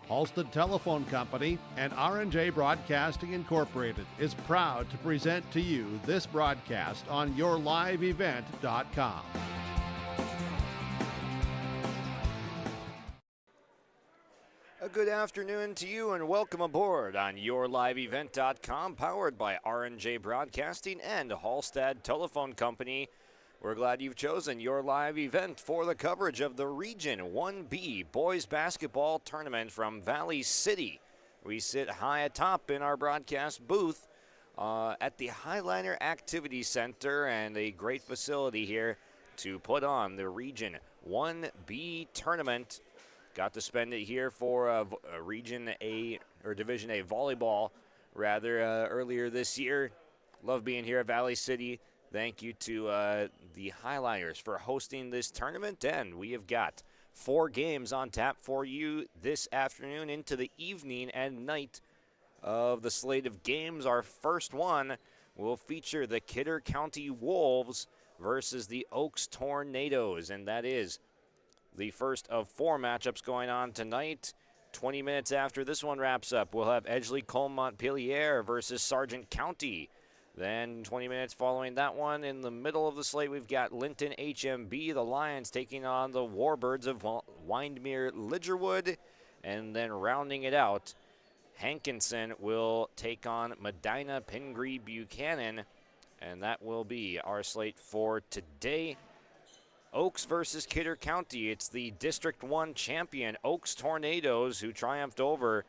Halstead Telephone Company and R&J Broadcasting Incorporated is proud to present to you this broadcast on yourliveevent.com. A good afternoon to you and welcome aboard on yourliveevent.com, powered by R&J Broadcasting and Halstead Telephone Company. We're glad you've chosen your live event for the coverage of the Region 1B Boys Basketball Tournament from Valley City. We sit high atop in our broadcast booth at the Highliner Activity Center, and a great facility here to put on the Region 1B Tournament. Got to spend it here for Region A, or Division A volleyball, earlier this year. Love being here at Valley City. Thank you to the Highliners for hosting this tournament, and we have got 4 games on tap for you this afternoon into the evening and night of the slate of games. Our first one will feature the Kidder County Wolves versus the Oaks Tornadoes, and that is the first of 4 matchups going on tonight. 20 minutes after this one wraps up, we'll have Edgeley-Colmont-Pilier versus Sargent County. Then 20 minutes following that one, in the middle of the slate, we've got Linton HMB, the Lions, taking on the Warbirds of Windmere-Lidgerwood. And then rounding it out, Hankinson will take on Medina Pingree Buchanan. And that will be our slate for today. Oaks versus Kidder County. It's the District 1 champion, Oaks Tornadoes, who triumphed over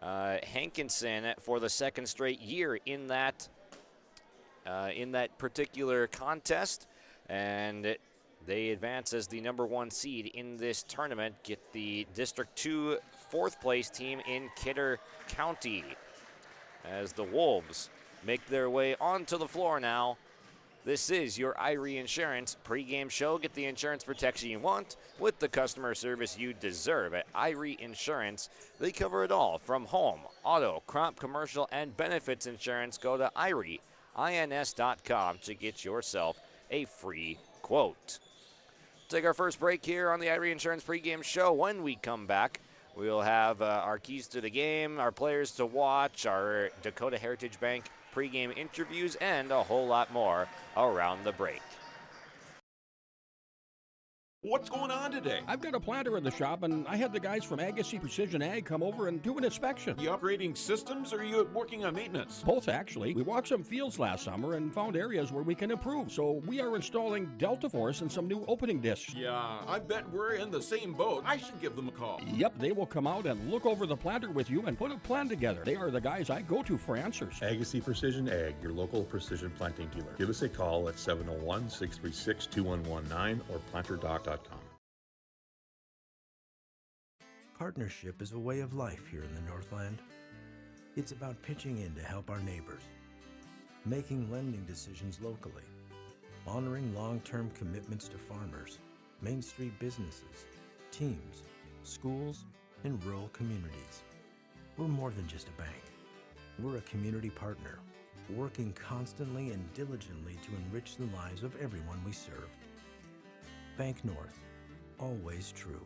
Hankinson for the second straight year in that particular contest, and they advance as the number 1 seed in this tournament, get the District 2 4th place team in Kidder County, as the Wolves make their way onto the floor now. This is your Irie Insurance pregame show. Get the insurance protection you want with the customer service you deserve at Irie Insurance. They cover it all from home, auto, crop, commercial, and benefits insurance. Go to IRIEINS.com to get yourself a free quote. Take our first break here on the Irie Insurance pregame show. When we come back, we'll have our keys to the game, our players to watch, our Dakota Heritage Bank pregame interviews, and a whole lot more around the break. What's going on today? I've got a planter in the shop, and I had the guys from Agassiz Precision Ag come over and do an inspection. You upgrading systems, or are you working on maintenance? Both, actually. We walked some fields last summer and found areas where we can improve. So we are installing Delta Force and some new opening discs. Yeah, I bet we're in the same boat. I should give them a call. Yep, they will come out and look over the planter with you and put a plan together. They are the guys I go to for answers. Agassiz Precision Ag, your local precision planting dealer. Give us a call at 701-636-2119 or planterdoc.com. Partnership is a way of life here in the Northland. It's about pitching in to help our neighbors, making lending decisions locally, honoring long-term commitments to farmers, Main Street businesses, teams, schools, and rural communities. We're more than just a bank. We're a community partner, working constantly and diligently to enrich the lives of everyone we serve. Bank North, always true.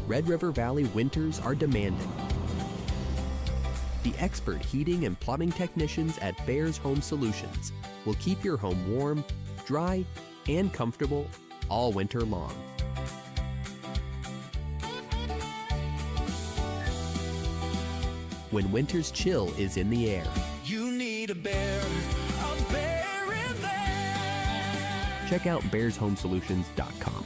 Red River Valley winters are demanding. The expert heating and plumbing technicians at Bears Home Solutions will keep your home warm, dry, and comfortable all winter long. When winter's chill is in the air, you need a bear in there. Check out bearshomesolutions.com.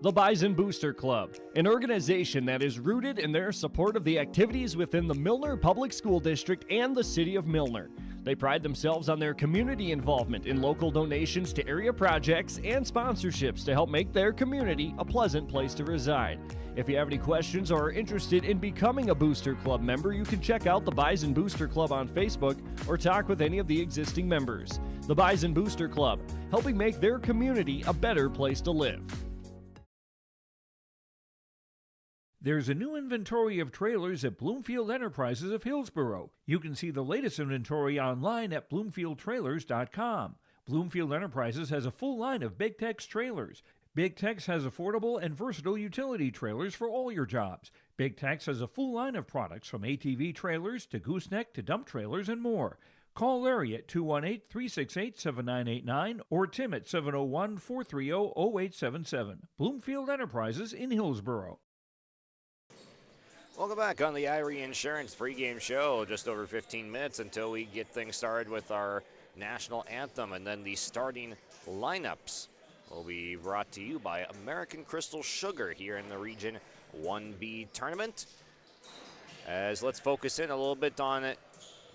The Bison Booster Club, an organization that is rooted in their support of the activities within the Milner Public School District and the City of Milner. They pride themselves on their community involvement in local donations to area projects and sponsorships to help make their community a pleasant place to reside. If you have any questions or are interested in becoming a Booster Club member, you can check out the Bison Booster Club on Facebook or talk with any of the existing members. The Bison Booster Club, helping make their community a better place to live. There's a new inventory of trailers at Bloomfield Enterprises of Hillsborough. You can see the latest inventory online at bloomfieldtrailers.com. Bloomfield Enterprises has a full line of Big Tex trailers. Big Tex has affordable and versatile utility trailers for all your jobs. Big Tex has a full line of products from ATV trailers to gooseneck to dump trailers and more. Call Larry at 218-368-7989 or Tim at 701-430-0877. Bloomfield Enterprises in Hillsboro. Welcome back on the Irie Insurance pregame show. Just over 15 minutes until we get things started with our national anthem, and then the starting lineups will be brought to you by American Crystal Sugar here in the Region 1B tournament. As let's focus in a little bit on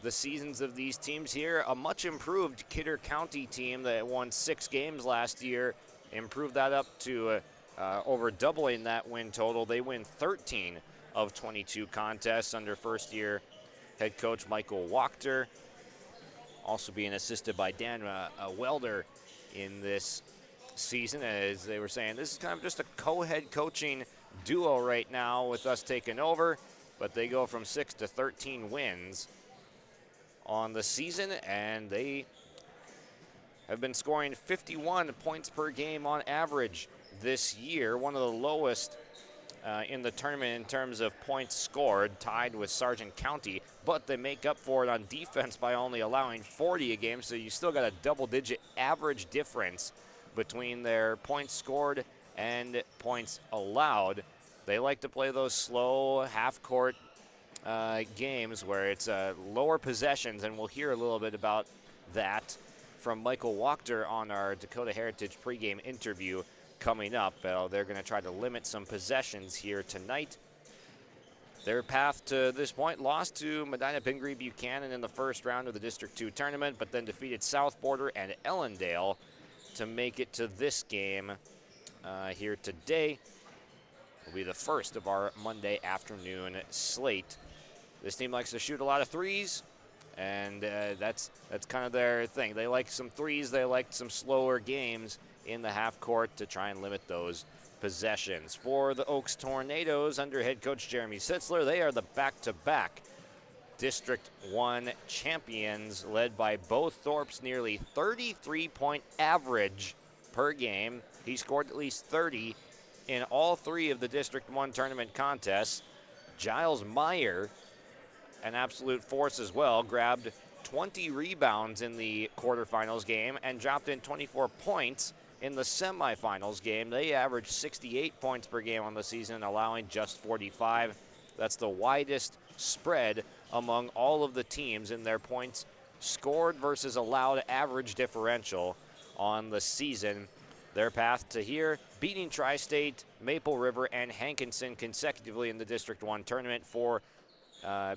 the seasons of these teams here. A much improved Kidder County team that won 6 games last year, improved that up to over doubling that win total. They win 13 of 22 contests under first-year head coach Michael Wachter, also being assisted by Dan Welder in this season. As they were saying, this is kind of just a co-head coaching duo right now with us taking over, but they go from 6 to 13 wins on the season, and they have been scoring 51 points per game on average this year, one of the lowest in the tournament in terms of points scored, tied with Sargent County, but they make up for it on defense by only allowing 40 a game, so you still got a double-digit average difference between their points scored and points allowed. They like to play those slow half-court games where it's lower possessions, and we'll hear a little bit about that from Michael Wachter on our Dakota Heritage pregame interview coming up. They're going to try to limit some possessions here tonight. Their path to this point: lost to Medina Pingree Buchanan in the first round of the District 2 tournament, but then defeated South Border and Ellendale to make it to this game here today. Will be the first of our Monday afternoon slate. This team likes to shoot a lot of threes, and that's kind of their thing. They like some threes. They like some slower games in the half court to try and limit those possessions. For the Oaks Tornadoes under head coach Jeremy Sitzler, they are the back-to-back District 1 champions, led by Bo Thorpe's nearly 33-point average per game. He scored at least 30 in all 3 of the District 1 tournament contests. Giles Meyer, an absolute force as well, grabbed 20 rebounds in the quarterfinals game and dropped in 24 points in the semifinals game. They averaged 68 points per game on the season, allowing just 45. That's the widest spread among all of the teams in their points scored versus allowed average differential on the season. Their path to here: beating Tri-State, Maple River, and Hankinson consecutively in the District 1 tournament for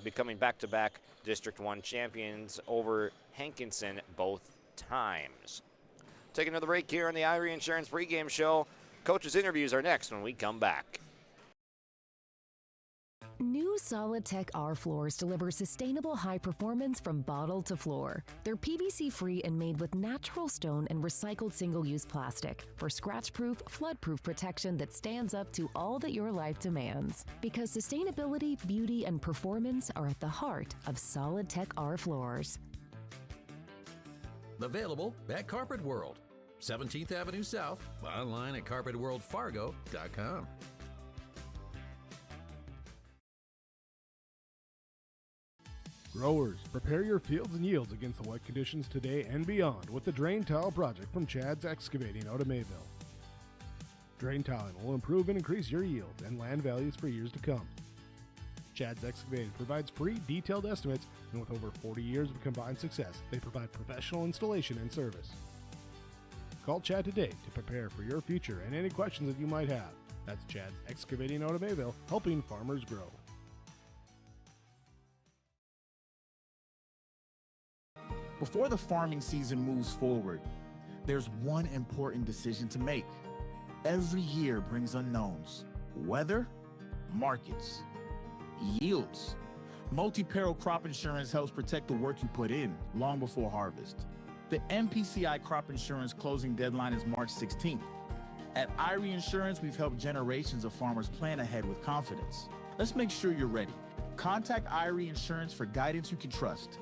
becoming back-to-back District 1 champions over Hankinson both times. Take another break here on the Irie Insurance pregame show. Coaches' interviews are next when we come back. New Solid Tech R floors deliver sustainable high performance from bottle to floor. They're PVC-free and made with natural stone and recycled single-use plastic for scratch-proof, flood-proof protection that stands up to all that your life demands. Because sustainability, beauty, and performance are at the heart of Solid Tech R floors. Available at Carpet World, 17th Avenue South, online at carpetworldfargo.com. Growers, prepare your fields and yields against the wet conditions today and beyond with the Drain Tile Project from Chad's Excavating out of Mayville. Drain tiling will improve and increase your yields and land values for years to come. Chad's Excavating provides free detailed estimates, and with over 40 years of combined success, they provide professional installation and service. Call Chad today to prepare for your future and any questions that you might have. That's Chad's Excavating out of Mayville, helping farmers grow. Before the farming season moves forward, there's one important decision to make. Every year brings unknowns: weather, markets, yields. Multi-peril crop insurance helps protect the work you put in long before harvest. The MPCI crop insurance closing deadline is March 16th. At Irie Insurance, we've helped generations of farmers plan ahead with confidence. Let's make sure you're ready. Contact Irie Insurance for guidance you can trust.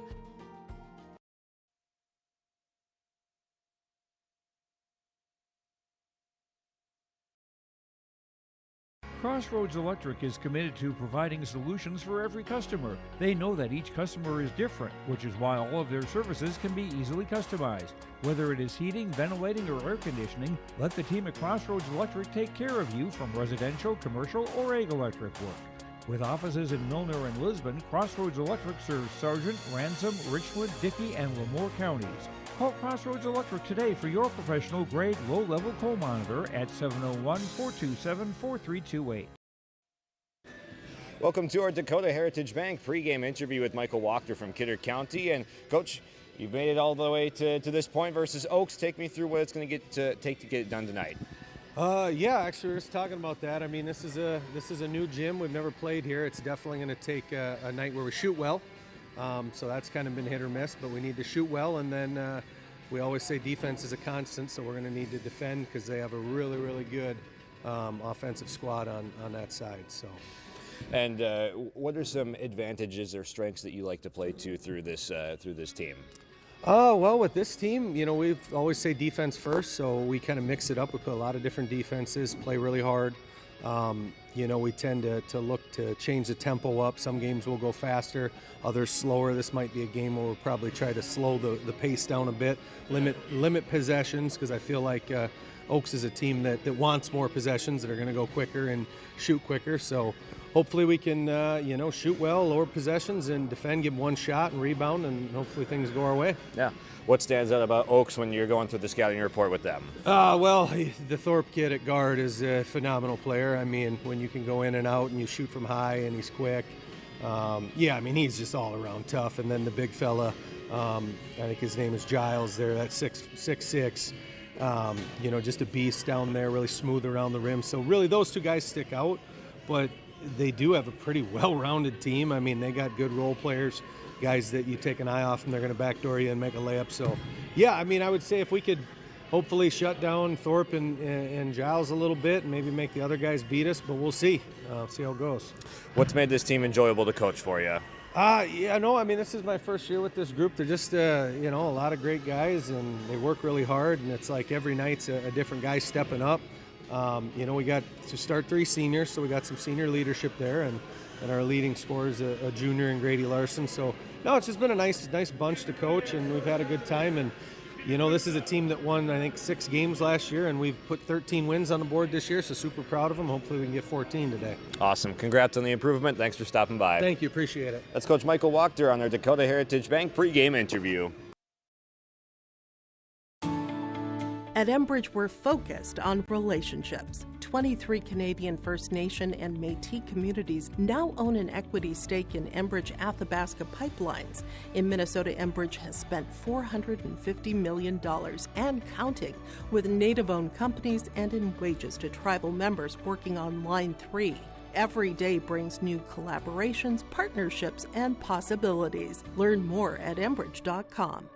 Crossroads Electric is committed to providing solutions for every customer. They know that each customer is different, which is why all of their services can be easily customized. Whether it is heating, ventilating, or air conditioning, let the team at Crossroads Electric take care of you from residential, commercial, or ag electric work. With offices in Milner and Lisbon, Crossroads Electric serves Sargent, Ransom, Richwood, Dickey, and Lemoore counties. Call Crossroads Electric today for your professional-grade low-level coal monitor at 701-427-4328. Welcome to our Dakota Heritage Bank pregame interview with Michael Wachter from Kidder County. And, Coach, you've made it all the way to this point versus Oaks. Take me through what it's going to take to get it done tonight. Yeah, actually, we were just talking about that. I mean, this is a new gym. We've never played here. It's definitely going to take a night where we shoot well. So that's kind of been hit or miss, but we need to shoot well. And then we always say defense is a constant, so we're going to need to defend because they have a really, really good offensive squad on that side. So. And what are some advantages or strengths that you like to play to through this team? Well, with this team, you know, we always say defense first, so we kind of mix it up. We put a lot of different defenses, play really hard. You know, we tend to look to change the tempo up. Some games will go faster, others slower. This might be a game where we'll probably try to slow the pace down a bit, limit possessions, because I feel like Oaks is a team that wants more possessions, that are going to go quicker and shoot quicker. So hopefully we can, you know, shoot well, lower possessions, and defend, give one shot and rebound, and hopefully things go our way. Yeah. What stands out about Oaks when you're going through the scouting report with them? Well, the Thorpe kid at guard is a phenomenal player. I mean, when you can go in and out and you shoot from high and he's quick. Yeah, I mean, he's just all around tough. And then the big fella, I think his name is Giles there, that's 6'6". You know, just a beast down there, really smooth around the rim. So really those two guys stick out, but they do have a pretty well-rounded team. I mean, they got good role players, guys that you take an eye off and they're going to backdoor you and make a layup. So, yeah, I mean, I would say if we could hopefully shut down Thorpe and Giles a little bit and maybe make the other guys beat us, but we'll see. See how it goes. What's made this team enjoyable to coach for you? Yeah, no, I mean, this is my first year with this group. They're just, you know, a lot of great guys, and they work really hard, and it's like every night's a different guy stepping up. You know, we got to start 3 seniors, so we got some senior leadership there, and our leading scorer is a junior in Grady Larson. So, no, it's just been a nice bunch to coach, and we've had a good time. And, you know, this is a team that won, I think, 6 games last year, and we've put 13 wins on the board this year, so super proud of them. Hopefully we can get 14 today. Awesome. Congrats on the improvement. Thanks for stopping by. Thank you. Appreciate it. That's Coach Michael Wachter on our Dakota Heritage Bank pregame interview. At Enbridge, we're focused on relationships. 23 Canadian First Nation and Métis communities now own an equity stake in Enbridge Athabasca Pipelines. In Minnesota, Enbridge has spent $450 million and counting, with Native-owned companies and in wages to tribal members working on Line 3. Every day brings new collaborations, partnerships, and possibilities. Learn more at Enbridge.com.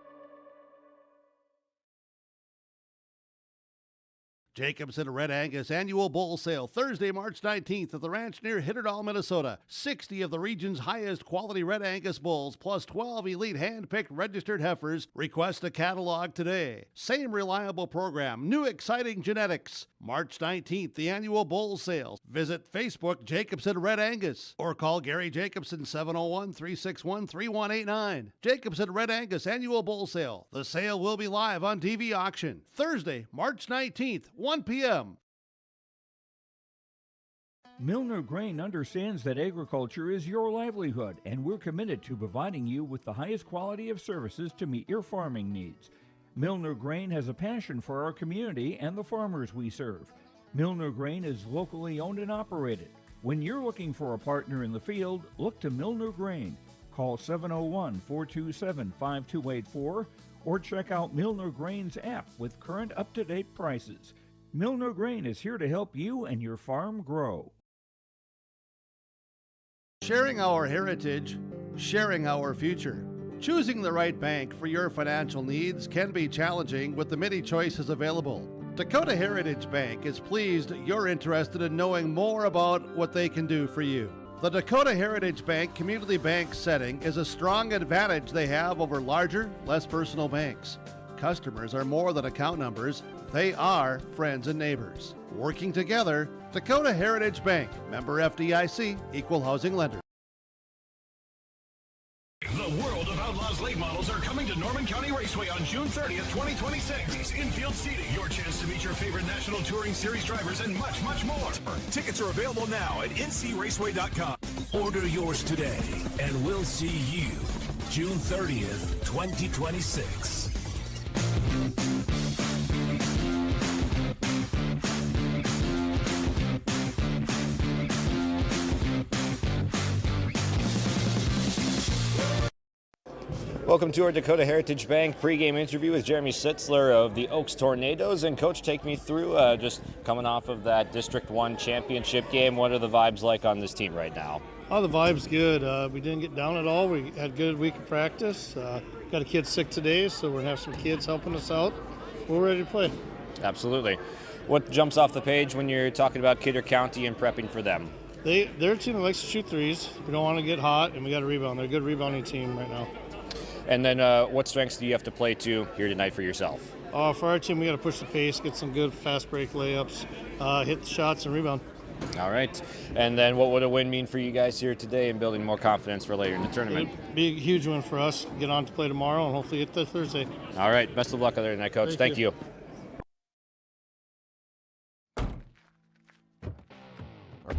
Jacobson Red Angus Annual Bull Sale, Thursday, March 19th at the ranch near Hitterdall, Minnesota. 60 of the region's highest quality Red Angus bulls, plus 12 elite hand-picked registered heifers. Request a catalog today. Same reliable program, new exciting genetics. March 19th, the Annual Bull Sale. Visit Facebook Jacobson Red Angus or call Gary Jacobson 701-361-3189. Jacobson Red Angus Annual Bull Sale. The sale will be live on TV auction. Thursday, March 19th, 1 p.m. Milner Grain understands that agriculture is your livelihood, and we're committed to providing you with the highest quality of services to meet your farming needs. Milner Grain has a passion for our community and the farmers we serve. Milner Grain is locally owned and operated. When you're looking for a partner in the field, look to Milner Grain. Call 701-427-5284 or check out Milner Grain's app with current up-to-date prices. Milner Grain is here to help you and your farm grow. Sharing our heritage, sharing our future. Choosing the right bank for your financial needs can be challenging with the many choices available. Dakota Heritage Bank is pleased you're interested in knowing more about what they can do for you. The Dakota Heritage Bank community bank setting is a strong advantage they have over larger, less personal banks. customers are more than account numbers. They are friends and neighbors. Working together, Dakota Heritage Bank, member FDIC, equal housing lender. The world of Outlaws late models are coming to Norman County Raceway on June 30th, 2026. Infield seating, your chance to meet your favorite National Touring Series drivers, and much, much more. Tickets are available now at ncraceway.com. Order yours today, and we'll see you June 30th, 2026. Welcome to our Dakota Heritage Bank pregame interview with Jeremy Sitzler of the Oaks Tornadoes. And Coach, take me through just coming off of that District 1 championship game. What are the vibes like on this team right now? Oh, the vibe's good. We didn't get down at all. We had a good week of practice. Got a kid sick today, so we're going to have some kids helping us out. We're ready to play. Absolutely. What jumps off the page when you're talking about Kidder County and prepping for them? They're a team that likes to shoot threes. We don't want to get hot, and we got to rebound. They're a good rebounding team right now. And then what strengths do you have to play to here tonight for yourself? For our team, we got to push the pace, get some good fast break layups, hit the shots, and rebound. All right. And then what would a win mean for you guys here today in building more confidence for later in the tournament? It'd be a huge win for us. Get on to play tomorrow and hopefully get there Thursday. All right. Best of luck other tonight, Coach. Thank you. Our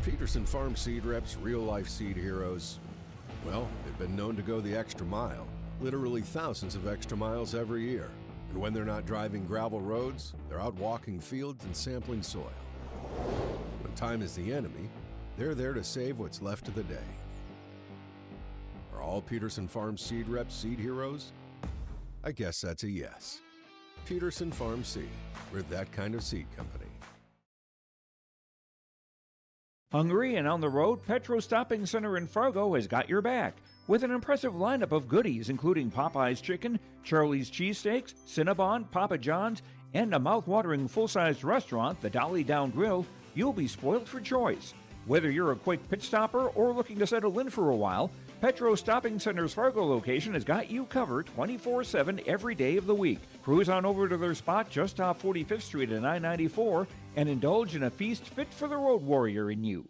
Peterson Farm seed reps, real-life seed heroes, well, they've been known to go the extra mile. Literally thousands of extra miles every year. And when they're not driving gravel roads, they're out walking fields and sampling soil. When time is the enemy, they're there to save what's left of the day. Are all Peterson Farm seed reps seed heroes? I guess that's a yes. Peterson Farm Seed. We're that kind of seed company. Hungry and on the road, Petro Stopping Center in Fargo has got your back with an impressive lineup of goodies including Popeye's Chicken, Charlie's Cheesesteaks, Cinnabon, Papa John's, and a mouth-watering full-sized restaurant, the Dolly Down Grill. You'll be spoiled for choice. Whether you're a quick pit stopper or looking to settle in for a while, Petro Stopping Center's Fargo location has got you covered 24/7 every day of the week. Cruise on over to their spot just off 45th Street and I-94 and indulge in a feast fit for the road warrior in you.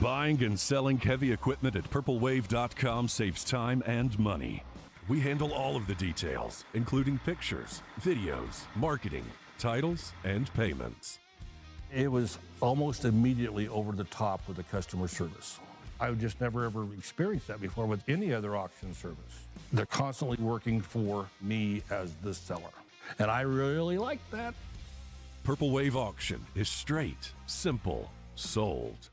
Buying and selling heavy equipment at purplewave.com saves time and money. We handle all of the details, including pictures, videos, marketing, titles, and payments. It was almost immediately over the top with the customer service. I just never ever experienced that before with any other auction service. They're constantly working for me as the seller, and I really like that. Purple Wave Auction is straight, simple, sold.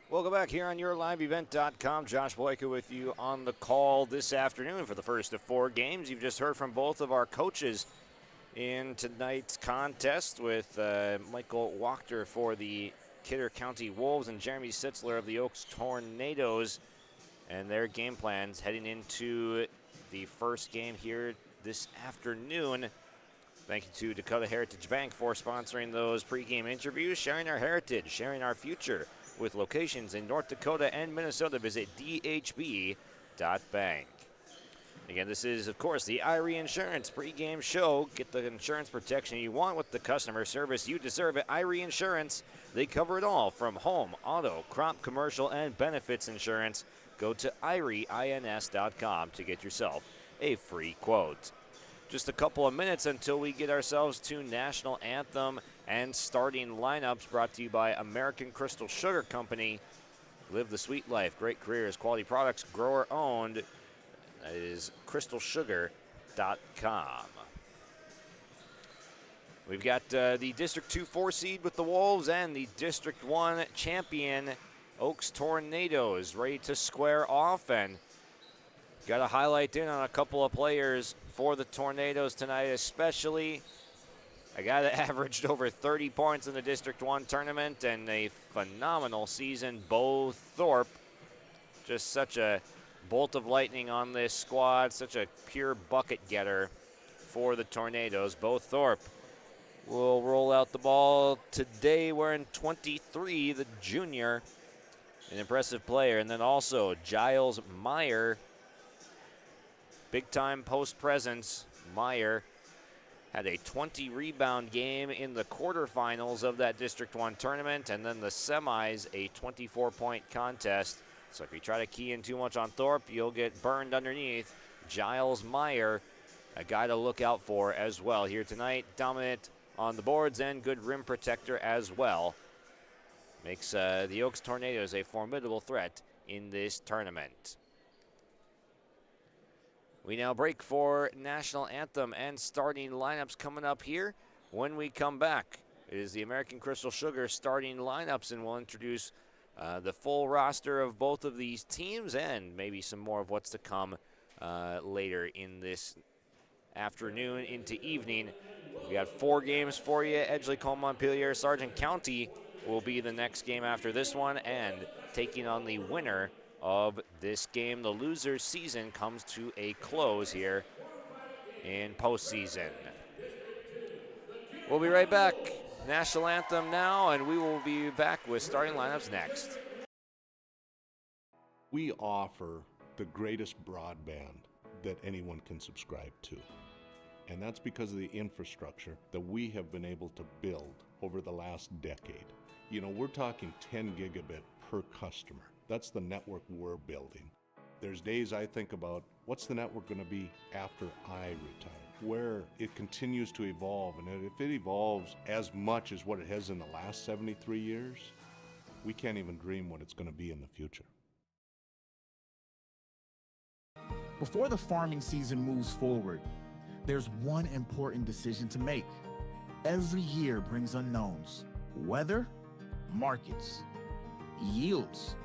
Welcome back here on YourLiveEvent.com. Josh Boyka with you on the call this afternoon for the first of 4 games. You've just heard from both of our coaches in tonight's contest with Michael Wachter for the Kidder County Wolves and Jeremy Sitzler of the Oaks Tornadoes and their game plans heading into the first game here this afternoon. Thank you to Dakota Heritage Bank for sponsoring those pregame interviews, sharing our heritage, sharing our future. With locations in North Dakota and Minnesota, visit dhb.bank. Again, this is, of course, the Irie Insurance pregame show. Get the insurance protection you want with the customer service you deserve at Irie Insurance. They cover it all from home, auto, crop, commercial, and benefits insurance. Go to irieins.com to get yourself a free quote. Just a couple of minutes until we get ourselves to National Anthem and starting lineups brought to you by American Crystal Sugar Company. Live the sweet life. Great careers, quality products, grower owned. That is crystalsugar.com. We've got the District 2 4 seed with the Wolves and the District 1 champion Oaks Tornadoes ready to square off, and got to highlight in on a couple of players for the Tornadoes tonight, especially a guy that averaged over 30 points in the District 1 tournament and a phenomenal season, Bo Thorpe. Just such a bolt of lightning on this squad, such a pure bucket getter for the Tornadoes. Bo Thorpe will roll out the ball today wearing 23, the junior, an impressive player. And then also Giles Meyer big-time post presence. Meyer had a 20-rebound game in the quarterfinals of that District 1 tournament, and then the semis, a 24-point contest. So if you try to key in too much on Thorpe, you'll get burned underneath. Giles Meyer, a guy to look out for as well here tonight. Dominant on the boards and good rim protector as well. Makes the Oaks Tornadoes a formidable threat in this tournament. We now break for National Anthem and starting lineups coming up here. When we come back, it is the American Crystal Sugar starting lineups, and we'll introduce the full roster of both of these teams and maybe some more of what's to come later in this afternoon into evening. We got 4 games for you. Edgeley, Colm, Montpelier, Sargent County will be the next game after this one, and taking on the winner of this game. The loser's season comes to a close here in postseason. We'll be right back. National Anthem now, and we will be back with starting lineups next. We offer the greatest broadband that anyone can subscribe to. And that's because of the infrastructure that we have been able to build over the last decade. You know, we're talking 10 gigabit per customer. That's the network we're building. There's days I think about, what's the network going to be after I retire? Where it continues to evolve, and if it evolves as much as what it has in the last 73 years, we can't even dream what it's going to be in the future. Before the farming season moves forward, there's one important decision to make. Every year brings unknowns. Weather, markets, yields.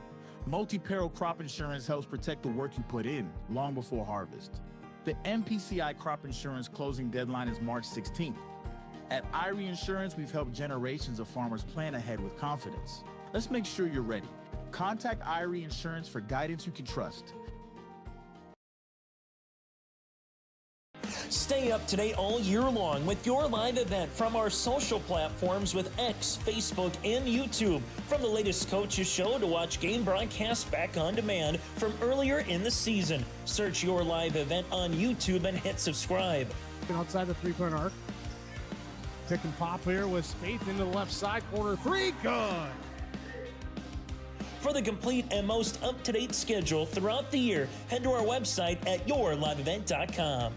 Multi-peril crop insurance helps protect the work you put in long before harvest. The MPCI crop insurance closing deadline is March 16th. At IRE Insurance, we've helped generations of farmers plan ahead with confidence. Let's make sure you're ready. Contact IRE Insurance for guidance you can trust. Stay up to date all year long with your live event from our social platforms with X, Facebook, and YouTube. From the latest coaches show to watch game broadcasts back on demand from earlier in the season. Search your live event on YouTube and hit subscribe. Outside the three-point arc. Pick and pop here with Spaeth into the left side corner. 3, good. For the complete and most up-to-date schedule throughout the year, head to our website at yourliveevent.com.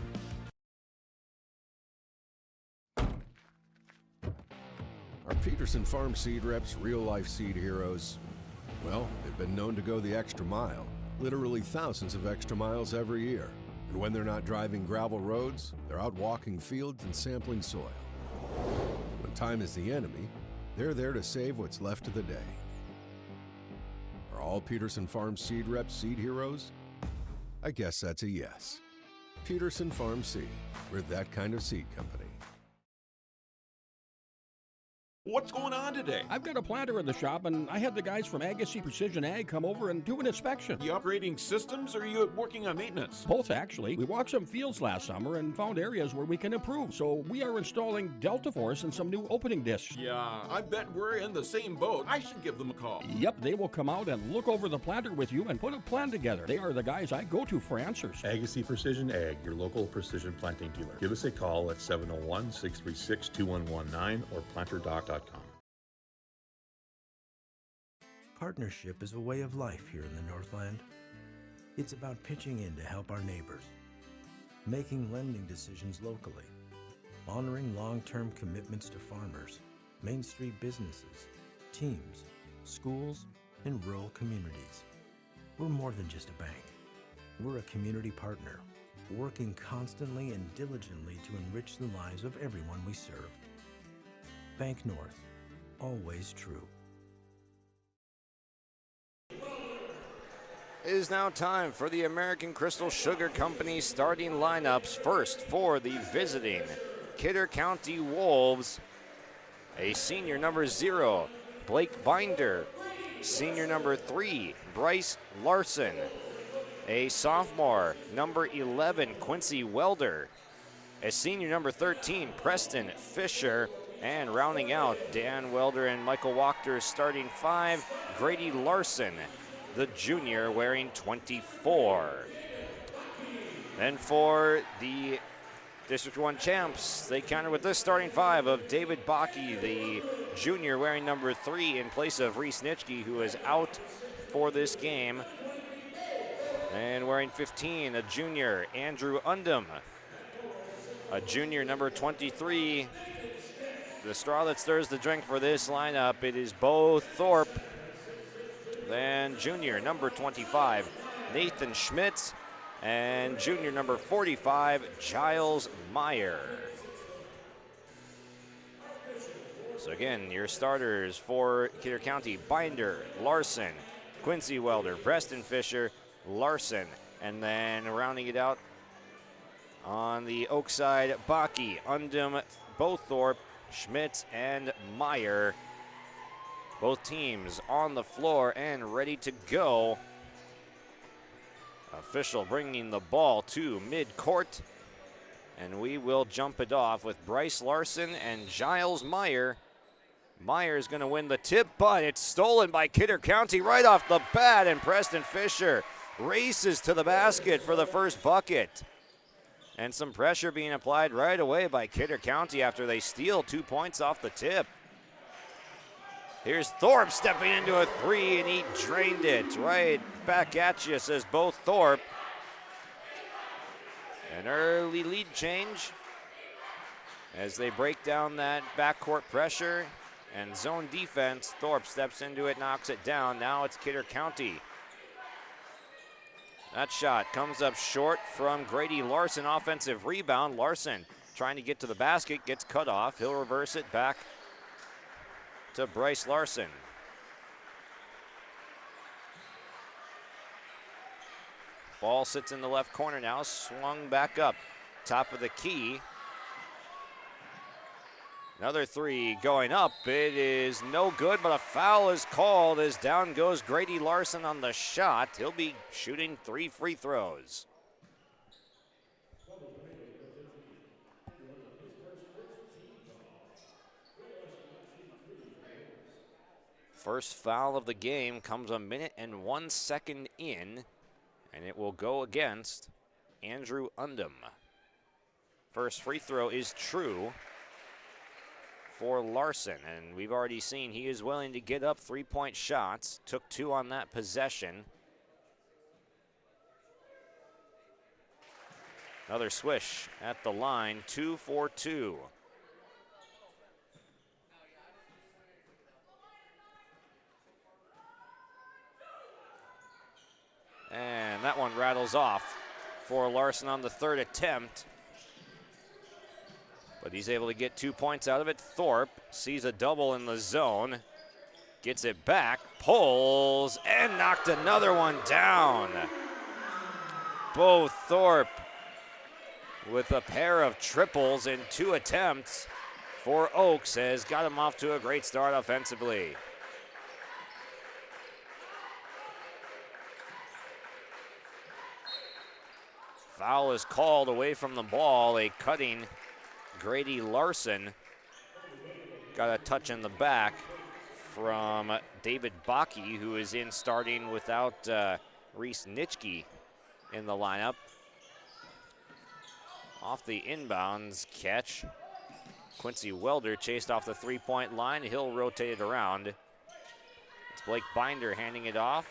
Our Peterson Farm Seed reps, real-life seed heroes, well, they've been known to go the extra mile, literally thousands of extra miles every year. And when they're not driving gravel roads, they're out walking fields and sampling soil. When time is the enemy, they're there to save what's left of the day. Are all Peterson Farm Seed reps seed heroes? I guess that's a yes. Peterson Farm Seed, we're that kind of seed company. What's going on today? I've got a planter in the shop, and I had the guys from Agassi Precision Ag come over and do an inspection. You upgrading systems, or are you working on maintenance? Both, actually. We walked some fields last summer and found areas where we can improve. So we are installing Delta Force and some new opening discs. Yeah, I bet we're in the same boat. I should give them a call. Yep, they will come out and look over the planter with you and put a plan together. They are the guys I go to for answers. Agassi Precision Ag, your local precision planting dealer. Give us a call at 701-636-2119 or planterdoc.com. Partnership is a way of life here in the Northland. It's about pitching in to help our neighbors, making lending decisions locally, honoring long-term commitments to farmers, Main Street businesses, teams, schools, and rural communities. We're more than just a bank. We're a community partner, working constantly and diligently to enrich the lives of everyone we serve. Bank North, always true. It is now time for the American Crystal Sugar Company starting lineups. First, for the visiting Kidder County Wolves, a senior number 0, Blake Binder. Senior number 3, Bryce Larson. A sophomore, number 11, Quincy Welder. A senior number 13, Preston Fisher. And rounding out Dan Welder and Michael Wachter starting 5, Grady Larson, the junior, wearing 24. Then for the District 1 champs, they counter with this starting five of David Bakke, the junior wearing number 3 in place of Reese Nitschke, who is out for this game. And wearing 15, a junior, Andrew Undum. A junior, number 23. The straw that stirs the drink for this lineup, it is Bo Thorpe. Then junior, number 25, Nathan Schmitz. And junior number 45, Giles Meyer. So again, your starters for Kidder County: Binder, Larson, Quincy Welder, Preston Fisher, Larson. And then rounding it out on the Oak side, Bakke, Undum, Bothorpe, Schmitz, and Meyer. Both teams on the floor and ready to go. Official bringing the ball to midcourt, and we will jump it off with Bryce Larson and Giles Meyer. Meyer's going to win the tip, but it's stolen by Kidder County right off the bat, and Preston Fisher races to the basket for the first bucket. And some pressure being applied right away by Kidder County after they steal 2 points off the tip. Here's Thorpe stepping into a three, and he drained it right back at you, says Bo Thorpe. An early lead change as they break down that backcourt pressure and zone defense. Thorpe steps into it, knocks it down. Now it's Kidder County. That shot comes up short from Grady Larson. Offensive rebound. Larson trying to get to the basket, gets cut off. He'll reverse it back to Bryce Larson. Ball sits in the left corner now, swung back up. Top of the key. Another three going up. It is no good, but a foul is called as down goes Grady Larson on the shot. He'll be shooting 3 free throws. First foul of the game comes a minute and 1 second in, and it will go against Andrew Undum. First free throw is true for Larson, and we've already seen he is willing to get up 3-point shots. Took 2 on that possession. Another swish at the line, 2 for 2. And that one rattles off for Larson on the third attempt. But he's able to get 2 points out of it. Thorpe sees a double in the zone. Gets it back, pulls, and knocked another one down. Bo Thorpe with a pair of triples in 2 attempts for Oaks has got him off to a great start offensively. Foul is called away from the ball. A cutting Grady Larson. Got a touch in the back from David Bakke, who is in starting without Reese Nitschke in the lineup. Off the inbounds catch, Quincy Welder chased off the 3-point line. He'll rotate it around. It's Blake Binder handing it off.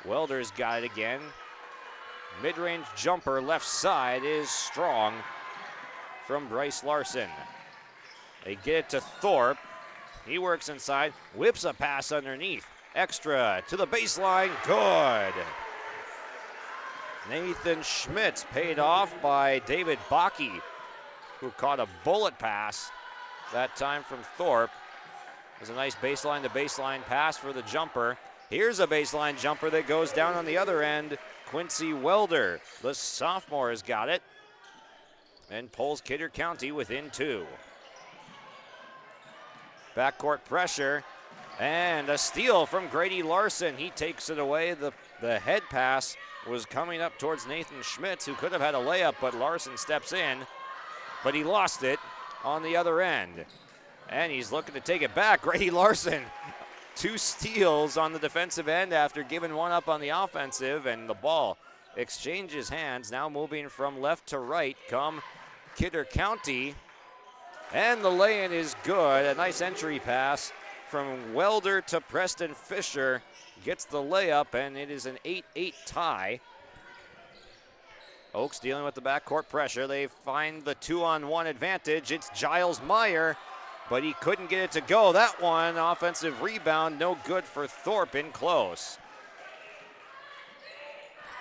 Welder's got it again. Mid-range jumper left side is strong from Bryce Larson. They get it to Thorpe. He works inside, whips a pass underneath. Extra to the baseline, good. Nathan Schmitz paid off by David Bakke, who caught a bullet pass that time from Thorpe. There's a nice baseline to baseline pass for the jumper. Here's a baseline jumper that goes down on the other end. Quincy Welder, the sophomore, has got it and pulls Kidder County within 2. Backcourt pressure and a steal from Grady Larson. He takes it away. The head pass was coming up towards Nathan Schmitz, who could have had a layup, but Larson steps in, but he lost it on the other end. And he's looking to take it back. Grady Larson, 2 steals on the defensive end after giving one up on the offensive, and the ball exchanges hands. Now moving from left to right come Kidder County. And the lay-in is good. A nice entry pass from Welder to Preston Fisher. Gets the layup, and it is an 8-8 tie. Oaks dealing with the backcourt pressure. They find the 2-on-1 advantage. It's Giles Meyer, but he couldn't get it to go. That one, offensive rebound, no good for Thorpe in close.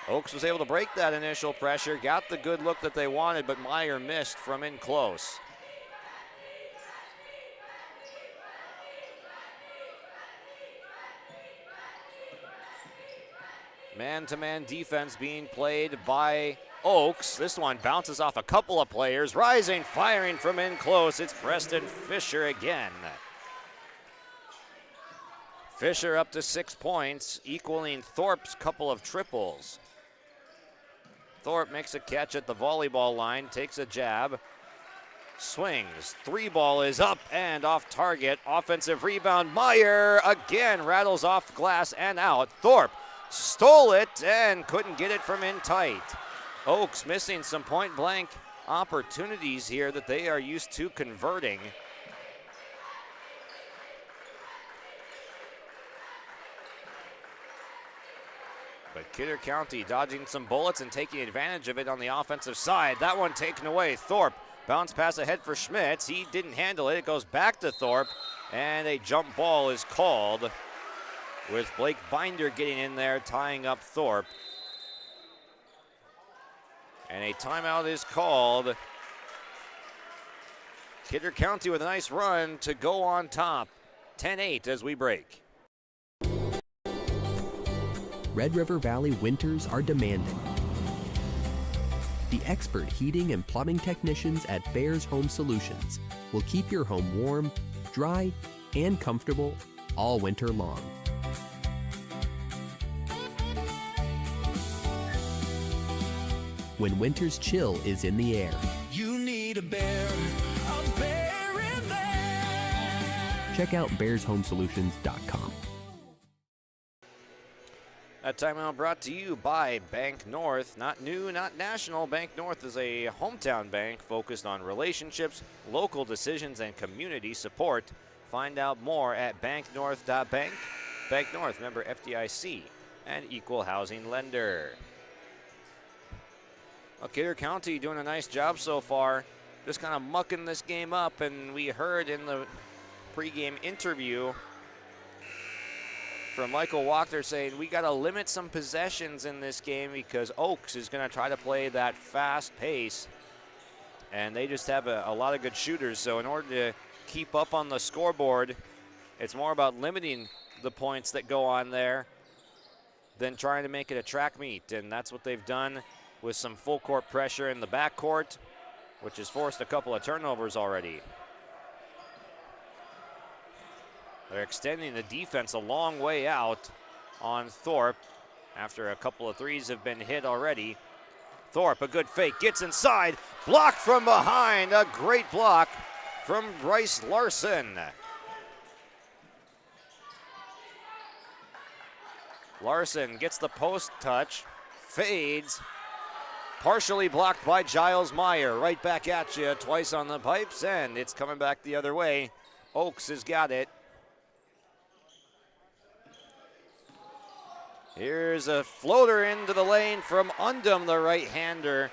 Oaks was able to break that initial pressure, got the good look that they wanted, but Meyer missed from in close. Man-to-man defense being played by Oaks. This one bounces off a couple of players. Rising, firing from in close. It's Preston Fisher again. Fisher up to 6 points, equaling Thorpe's couple of triples. Thorpe makes a catch at the volleyball line, takes a jab, swings. 3-ball is up and off target. Offensive rebound. Meyer again rattles off glass and out. Thorpe stole it and couldn't get it from in tight. Oaks missing some point blank opportunities here that they are used to converting. But Kidder County dodging some bullets and taking advantage of it on the offensive side. That one taken away. Thorpe bounce pass ahead for Schmitz. He didn't handle it. It goes back to Thorpe, and a jump ball is called with Blake Binder getting in there, tying up Thorpe. And a timeout is called. Kidder County with a nice run to go on top. 10-8 as we break. Red River Valley winters are demanding. The expert heating and plumbing technicians at Bears Home Solutions will keep your home warm, dry, and comfortable all winter long. When winter's chill is in the air, You need a bear in there. check out bearshomesolutions.com. That timeout brought to you by Bank North. Not new, not national. Bank North is a hometown bank focused on relationships, local decisions, and community support. Find out more at banknorth.bank. Bank North, member FDIC, and equal housing lender. Well, Kidder County doing a nice job so far, just kind of mucking this game up, and we heard in the pregame interview from Michael Wachter saying we got to limit some possessions in this game because Oaks is going to try to play that fast pace, and they just have a lot of good shooters. So in order to keep up on the scoreboard, it's more about limiting the points that go on there than trying to make it a track meet, and that's what they've done with some full court pressure in the backcourt, which has forced a couple of turnovers already. They're extending the defense a long way out on Thorpe after a couple of threes have been hit already. Thorpe, a good fake, gets inside, blocked from behind, a great block from Bryce Larson. Larson gets the post touch, fades, partially blocked by Giles Meyer. Right back at you, twice on the pipes, and it's coming back the other way. Oaks has got it. Here's a floater into the lane from Undum, the right-hander.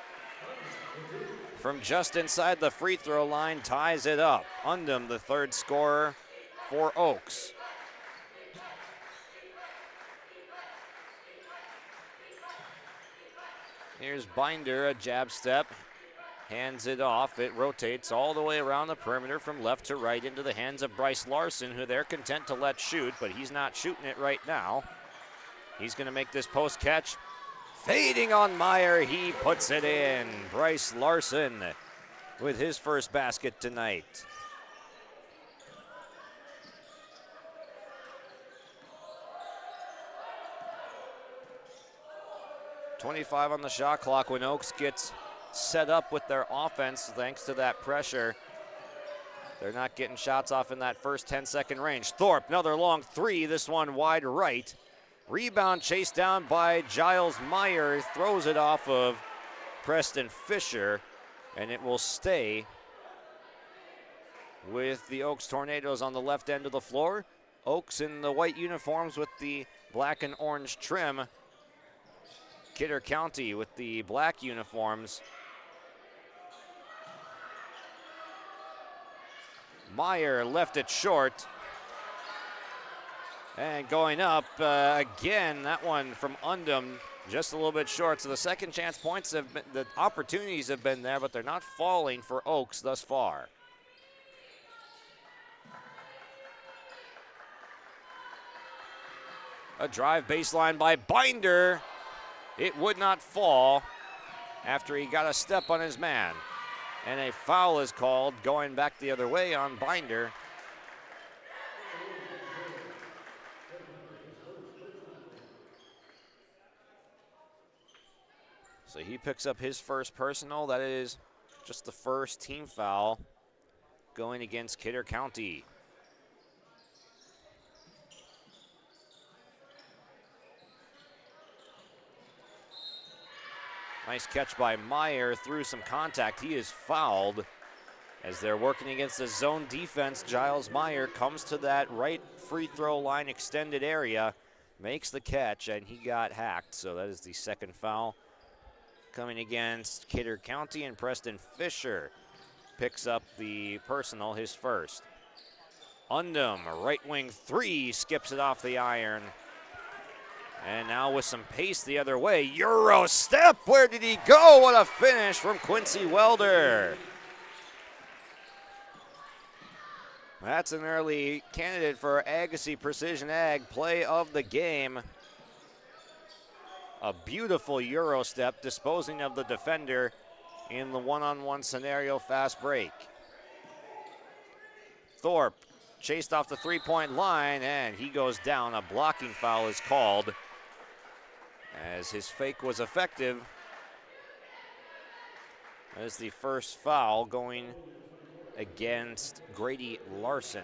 From just inside the free throw line, ties it up. Undum, the third scorer for Oaks. Here's Binder, a jab step, hands it off. It rotates all the way around the perimeter from left to right into the hands of Bryce Larson, who they're content to let shoot, but he's not shooting it right now. He's going to make this post catch. Fading on Meyer, he puts it in. Bryce Larson with his first basket tonight. .25 on the shot clock when Oaks gets set up with their offense thanks to that pressure. They're not getting shots off in that first 10-second range. Thorpe, another long three, this one wide right. Rebound chased down by Giles Meyer. Throws it off of Preston Fisher, and it will stay with the Oaks Tornadoes on the left end of the floor. Oaks in the white uniforms with the black and orange trim. Kidder County with the black uniforms. Meyer left it short. And going up again, that one from Undum, just a little bit short. So the second chance points have been, the opportunities have been there, but they're not falling for Oaks thus far. A drive baseline by Binder. It would not fall after he got a step on his man. And a foul is called going back the other way on Binder. So he picks up his first personal. That is just the first team foul going against Kidder County. Nice catch by Meyer through some contact. He is fouled as they're working against the zone defense. Giles Meyer comes to that right free throw line extended area, makes the catch, and he got hacked. So that is the second foul coming against Kidder County, and Preston Fisher picks up the personal, his first. Undum, right wing three, skips it off the iron. And now with some pace the other way, Euro step, where did he go? What a finish from Quincy Welder. That's an early candidate for Agassiz Precision Ag play of the game. A beautiful Euro step, disposing of the defender in the one-on-one scenario fast break. Thorpe chased off the three-point line, and he goes down. A blocking foul is called as his fake was effective. That is the first foul going against Grady Larson.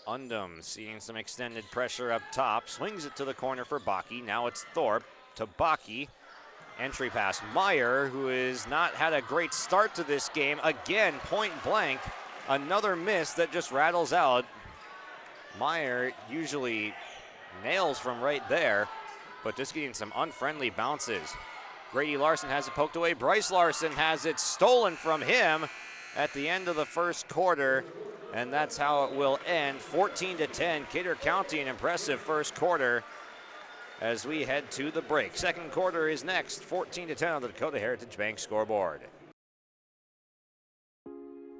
Undum seeing some extended pressure up top, swings it to the corner for Bakke. Now it's Thorpe to Bakke. Entry pass. Meyer, who has not had a great start to this game, again point blank. Another miss that just rattles out. Meyer usually nails from right there, but just getting some unfriendly bounces. Grady Larson has it poked away. Bryce Larson has it stolen from him at the end of the first quarter, and that's how it will end. 14-10, Kidder County, an impressive first quarter as we head to the break. Second quarter is next, 14-10 on the Dakota Heritage Bank scoreboard.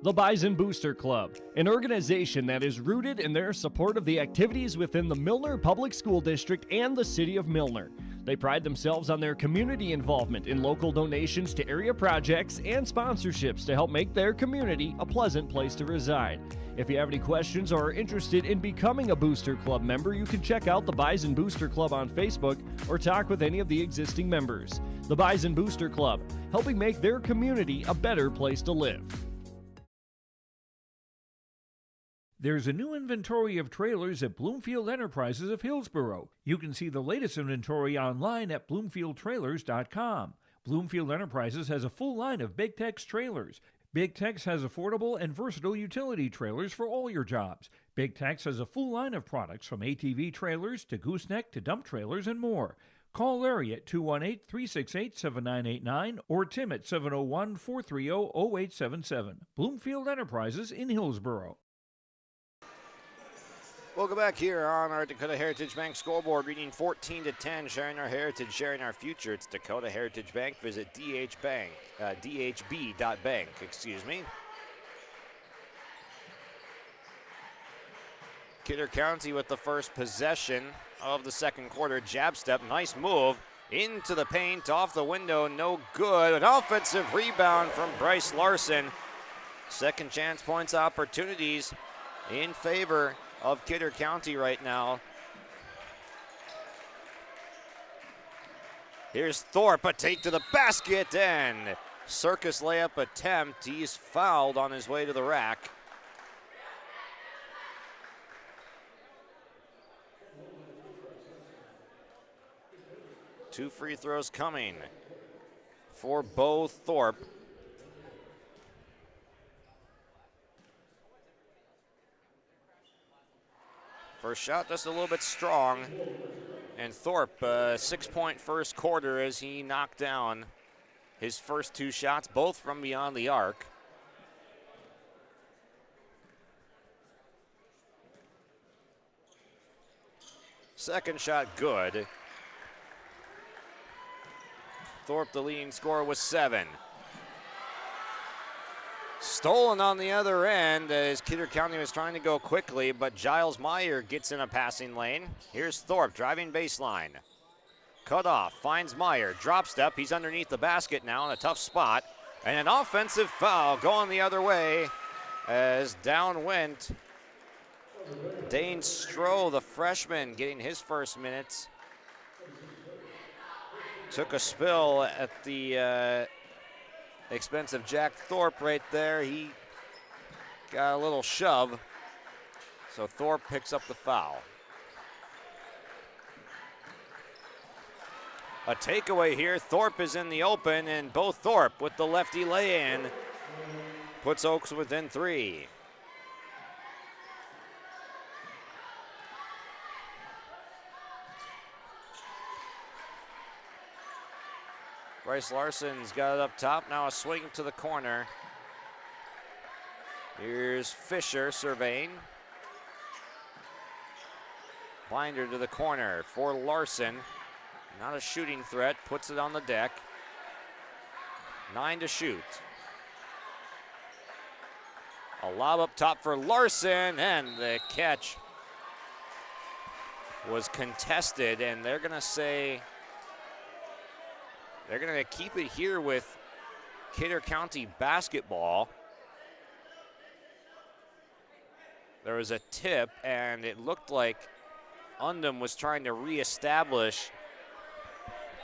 The Bison Booster Club, an organization that is rooted in their support of the activities within the Milner Public School District and the City of Milner. They pride themselves on their community involvement in local donations to area projects and sponsorships to help make their community a pleasant place to reside. If you have any questions or are interested in becoming a Booster Club member, you can check out the Bison Booster Club on Facebook or talk with any of the existing members. The Bison Booster Club, helping make their community a better place to live. There's a new inventory of trailers at Bloomfield Enterprises of Hillsborough. You can see the latest inventory online at bloomfieldtrailers.com. Bloomfield Enterprises has a full line of Big Tex trailers. Big Tex has affordable and versatile utility trailers for all your jobs. Big Tex has a full line of products from ATV trailers to gooseneck to dump trailers and more. Call Larry at 218-368-7989 or Tim at 701-430-0877. Bloomfield Enterprises in Hillsborough. Welcome back here on our Dakota Heritage Bank scoreboard, reading 14-10, sharing our heritage, sharing our future. It's Dakota Heritage Bank. Visit dhb.bank. Kidder County with the first possession of the second quarter. Jab step, nice move into the paint, off the window, no good. An offensive rebound from Bryce Larson. Second chance points opportunities in favor of Kidder County right now. Here's Thorpe, a take to the basket, and circus layup attempt. He's fouled on his way to the rack. Two free throws coming for Bo Thorpe. First shot just a little bit strong. And Thorpe, 6-point first quarter as he knocked down his first two shots, both from beyond the arc. Second shot good. Thorpe, the leading scorer, was 7. Stolen on the other end as Kidder County was trying to go quickly, but Giles Meyer gets in a passing lane. Here's Thorpe driving baseline. Cut off, finds Meyer, drop step. He's underneath the basket now in a tough spot. And an offensive foul going the other way as down went Dane Stroh, the freshman, getting his first minutes. Took a spill at the expense of Jack Thorpe right there. He got a little shove, so Thorpe picks up the foul. A takeaway here. Thorpe is in the open, and Bo Thorpe with the lefty lay-in puts Oaks within 3. Bryce Larson's got it up top. Now a swing to the corner. Here's Fisher surveying. Binder to the corner for Larson. Not a shooting threat. Puts it on the deck. 9 to shoot. A lob up top for Larson, and the catch was contested, and they're going to say they're going to keep it here with Kidder County basketball. There was a tip, and it looked like Undum was trying to reestablish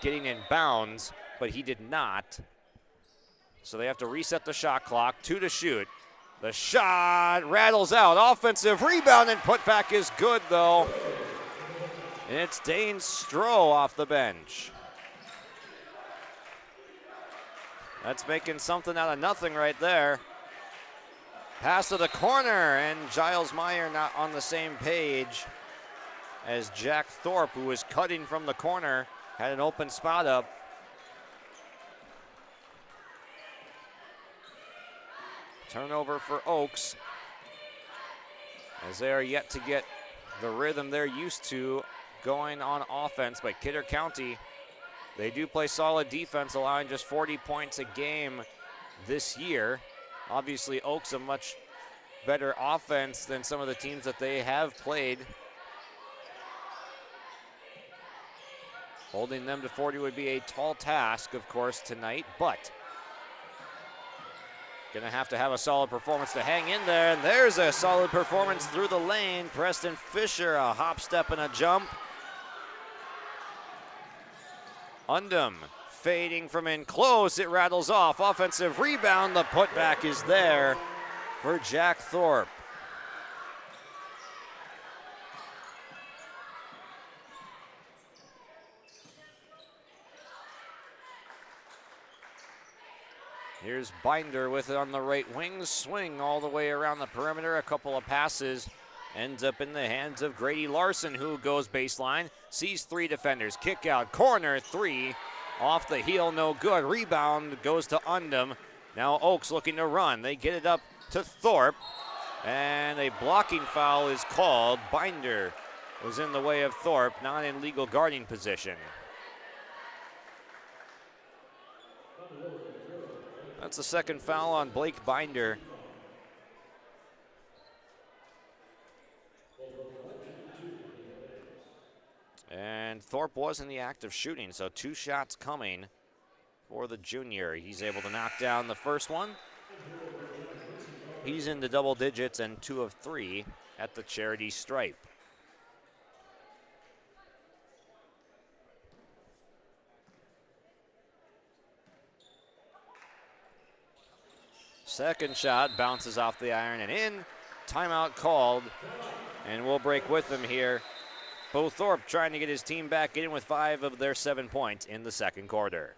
getting in bounds, but he did not. So they have to reset the shot clock. 2 to shoot. The shot rattles out. Offensive rebound and putback is good, though. And it's Dane Stroh off the bench. That's making something out of nothing right there. Pass to the corner, and Giles Meyer not on the same page as Jack Thorpe, who was cutting from the corner, had an open spot up. Turnover for Oaks, as they are yet to get the rhythm they're used to going on offense. But Kidder County, they do play solid defense, allowing just 40 points a game this year. Obviously, Oaks a much better offense than some of the teams that they have played. Holding them to 40 would be a tall task, of course, tonight, but gonna have to have a solid performance to hang in there, and there's a solid performance through the lane. Preston Fisher, a hop, step, and a jump. Undum fading from in close, it rattles off. Offensive rebound, the putback is there for Jack Thorpe. Here's Binder with it on the right wing. Swing all the way around the perimeter. A couple of passes. Ends up in the hands of Grady Larson, who goes baseline. Sees 3 defenders. Kick out. Corner 3. Off the heel. No good. Rebound goes to Undum. Now Oaks looking to run. They get it up to Thorpe. And a blocking foul is called. Binder was in the way of Thorpe. Not in legal guarding position. That's the second foul on Blake Binder. And Thorpe was in the act of shooting, so 2 shots coming for the junior. He's able to knock down the first one. He's into double digits and 2 of 3 at the charity stripe. Second shot bounces off the iron and in. Timeout called, and we'll break with them here. Bo Thorpe trying to get his team back in with 5 of their 7 points in the second quarter.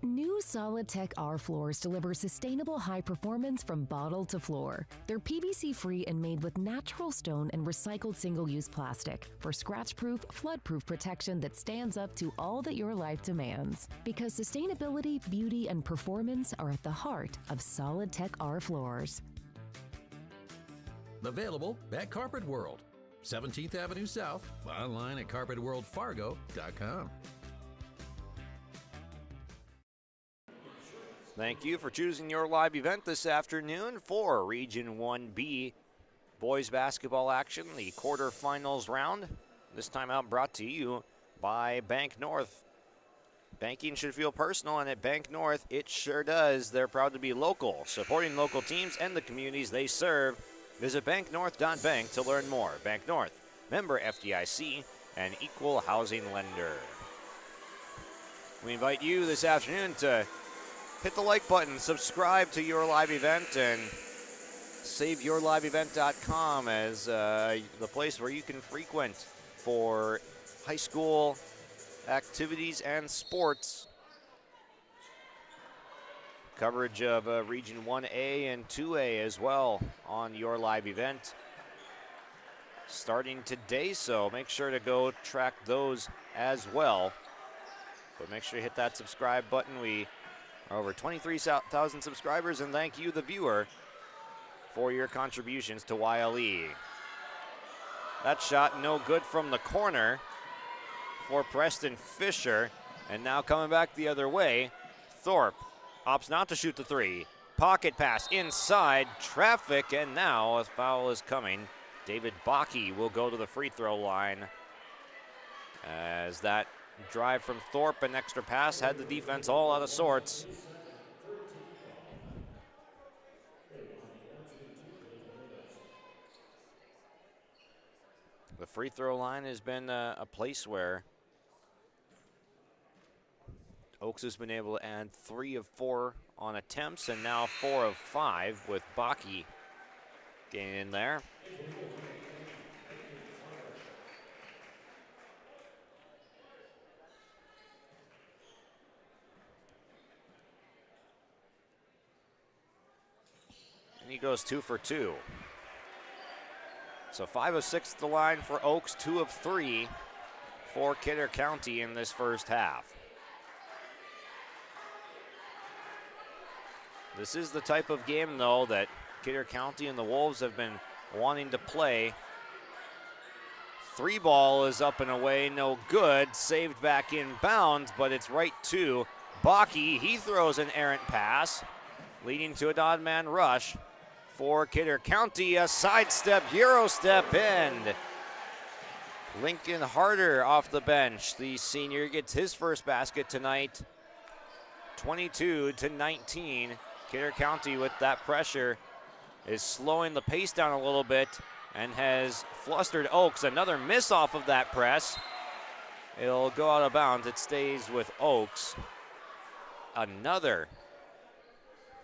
New Solid Tech R floors deliver sustainable high performance from bottle to floor. They're PVC-free and made with natural stone and recycled single-use plastic for scratch-proof, flood-proof protection that stands up to all that your life demands. Because sustainability, beauty, and performance are at the heart of Solid Tech R floors. Available at Carpet World, 17th Avenue South, online at carpetworldfargo.com. Thank you for choosing your live event this afternoon for Region 1B boys basketball action, the quarterfinals round. This time out brought to you by Bank North. Banking should feel personal, and at Bank North, it sure does. They're proud to be local, supporting local teams and the communities they serve. Visit banknorth.bank to learn more. Bank North, member FDIC, and equal housing lender. We invite you this afternoon to hit the like button, subscribe to Your Live Event, and save yourliveevent.com as the place where you can frequent for high school activities and sports. Coverage of Region 1A and 2A as well on Your Live Event starting today, so make sure to go track those as well. But make sure you hit that subscribe button. We over 23,000 subscribers, and thank you, the viewer, for your contributions to YLE. That shot no good from the corner for Preston Fisher, and now coming back the other way, Thorpe opts not to shoot the three. Pocket pass inside, traffic, and now a foul is coming. David Bakke will go to the free throw line as that drive from Thorpe, an extra pass, had the defense all out of sorts. The free throw line has been a place where Oaks has been able to add 3 of 4 on attempts, and now 4 of 5 with Bakke getting in there. He goes 2 for 2. So 5 of 6 at the line for Oaks, 2 of 3 for Kidder County in this first half. This is the type of game, though, that Kidder County and the Wolves have been wanting to play. 3 ball is up and away, no good. Saved back in bounds, but it's right to Bakke. He throws an errant pass, leading to an odd man rush for Kidder County. A sidestep, Euro step in. Lincoln Harder off the bench. The senior gets his first basket tonight. 22-19. Kidder County with that pressure is slowing the pace down a little bit and has flustered Oaks. Another miss off of that press. It'll go out of bounds. It stays with Oaks. Another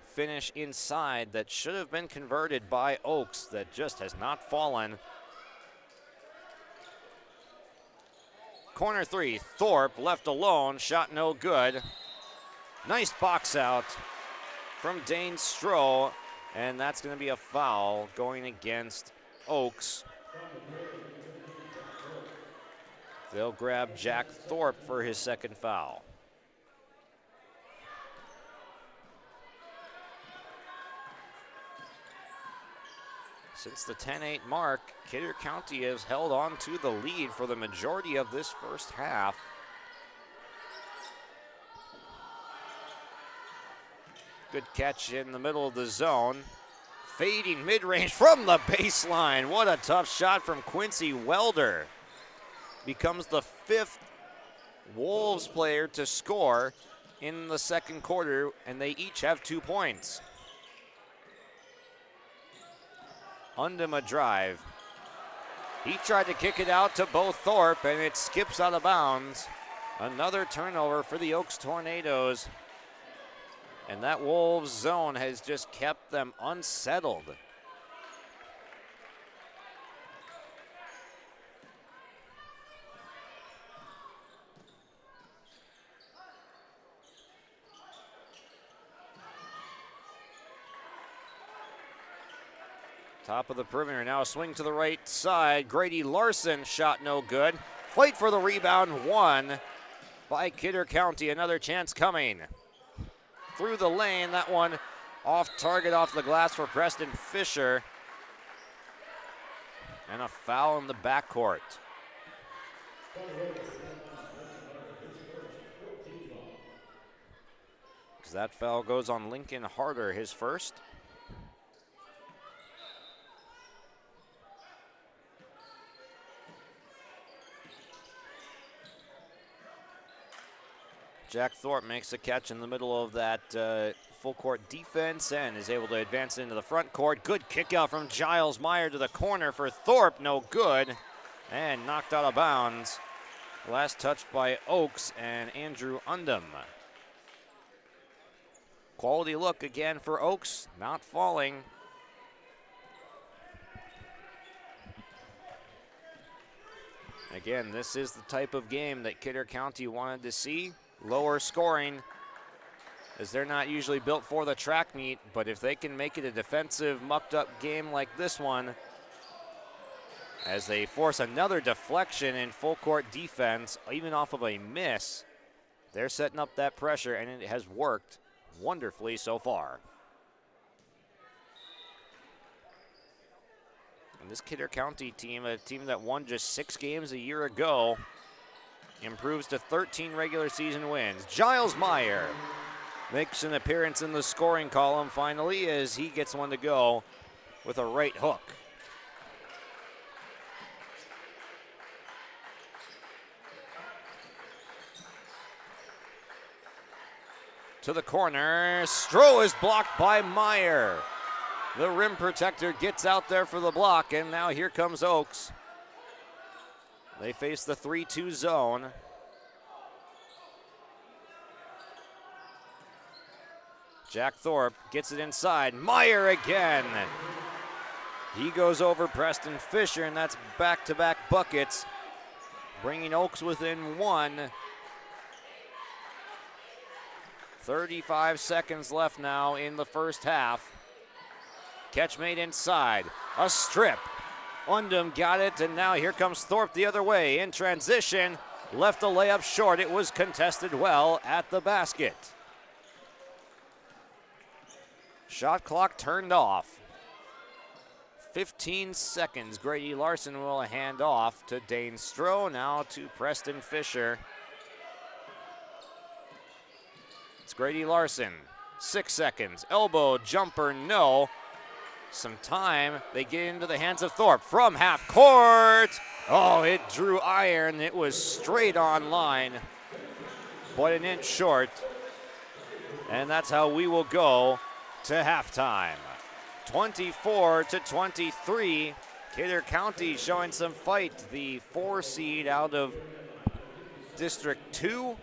finish inside that should have been converted by Oaks that just has not fallen. Corner 3, Thorpe left alone, shot no good. Nice box out from Dane Stroh, and that's going to be a foul going against Oaks. They'll grab Jack Thorpe for his second foul. Since the 10-8 mark, Kidder County has held on to the lead for the majority of this first half. Good catch in the middle of the zone. Fading mid-range from the baseline. What a tough shot from Quincy Welder. Becomes the 5th Wolves player to score in the second quarter, and they each have 2 points. Undema drive. He tried to kick it out to Bo Thorpe, and it skips out of bounds. Another turnover for the Oaks Tornadoes. And that Wolves zone has just kept them unsettled. Top of the perimeter now, a swing to the right side. Grady Larson, shot no good. Fight for the rebound, won by Kidder County. Another chance coming. Through the lane, that one off target, off the glass for Preston Fisher. And a foul in the backcourt. That foul goes on Lincoln Harder, his first. Jack Thorpe makes a catch in the middle of that full court defense and is able to advance into the front court. Good kick out from Giles Meyer to the corner for Thorpe, no good, and knocked out of bounds. Last touched by Oakes and Andrew Undum. Quality look again for Oakes, not falling. Again, this is the type of game that Kidder County wanted to see. Lower scoring, as they're not usually built for the track meet, but if they can make it a defensive, mucked-up game like this one, as they force another deflection in full-court defense, even off of a miss, they're setting up that pressure, and it has worked wonderfully so far. And this Kidder County team, a team that won just 6 games a year ago, improves to 13 regular season wins. Giles Meyer makes an appearance in the scoring column finally as he gets one to go with a right hook. To the corner, Stroh is blocked by Meyer. The rim protector gets out there for the block, and now here comes Oakes. They face the 3-2 zone. Jack Thorpe gets it inside. Meyer again. He goes over Preston Fisher, and that's back-to-back buckets, bringing Oakes within 1. 35 seconds left now in the first half. Catch made inside. A strip. Undum got it, and now here comes Thorpe the other way in transition. Left a layup short. It was contested well at the basket. Shot clock turned off. 15 seconds. Grady Larson will hand off to Dane Stroh, now to Preston Fisher. It's Grady Larson. 6 seconds. Elbow jumper, no. Some time, they get into the hands of Thorpe from half court. Oh, it drew iron. It was straight on line, but an inch short. And that's how we will go to halftime. 24-23. Kidder County showing some fight. The 4 seed out of District 2.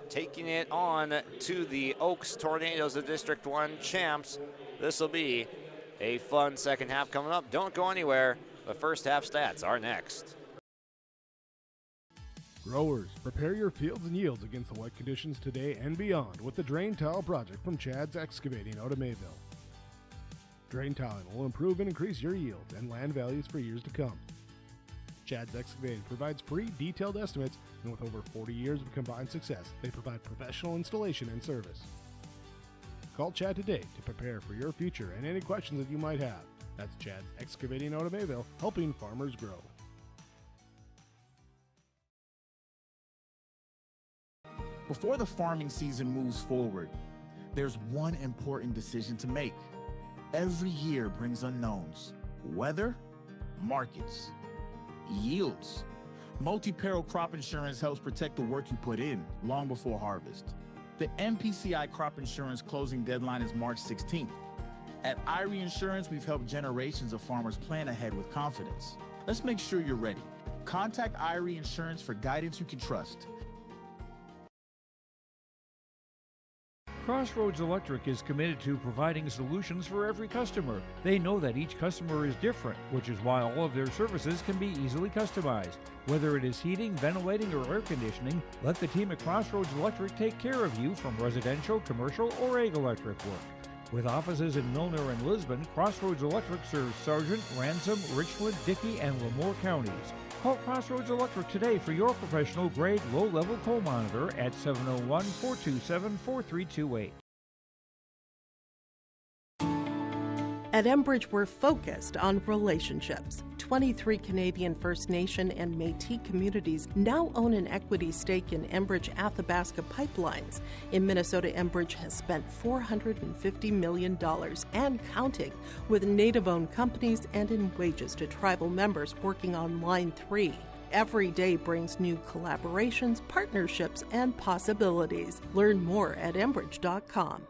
Taking it on to the Oaks Tornadoes, the District 1 champs. This will be a fun second half coming up. Don't go anywhere. The first half stats are next. Growers, prepare your fields and yields against the wet conditions today and beyond with the Drain Tile project from Chad's Excavating out of Mayville. Drain tiling will improve and increase your yields and land values for years to come. Chad's Excavating provides free detailed estimates, and with over 40 years of combined success, they provide professional installation and service. Call Chad today to prepare for your future and any questions that you might have. That's Chad's Excavating out of Mayville, helping farmers grow. Before the farming season moves forward, there's one important decision to make. Every year brings unknowns: weather, markets, yields. Multi-peril crop insurance helps protect the work you put in long before harvest. The MPCI crop insurance closing deadline is March 16th. At IRE Insurance, we've helped generations of farmers plan ahead with confidence. Let's make sure you're ready. Contact IRE Insurance for guidance you can trust. Crossroads Electric is committed to providing solutions for every customer. They know that each customer is different, which is why all of their services can be easily customized. Whether it is heating, ventilating, or air conditioning, let the team at Crossroads Electric take care of you from residential, commercial, or ag electric work. With offices in Milner and Lisbon, Crossroads Electric serves Sargent, Ransom, Richland, Dickey, and Lemoore counties. Call Crossroads Electric today for your professional-grade low-level coal monitor at 701-427-4328. At Enbridge, we're focused on relationships. 23 Canadian First Nation and Métis communities now own an equity stake in Enbridge Athabasca Pipelines. In Minnesota, Enbridge has spent $450 million and counting with Native-owned companies and in wages to tribal members working on Line 3. Every day brings new collaborations, partnerships, and possibilities. Learn more at Enbridge.com.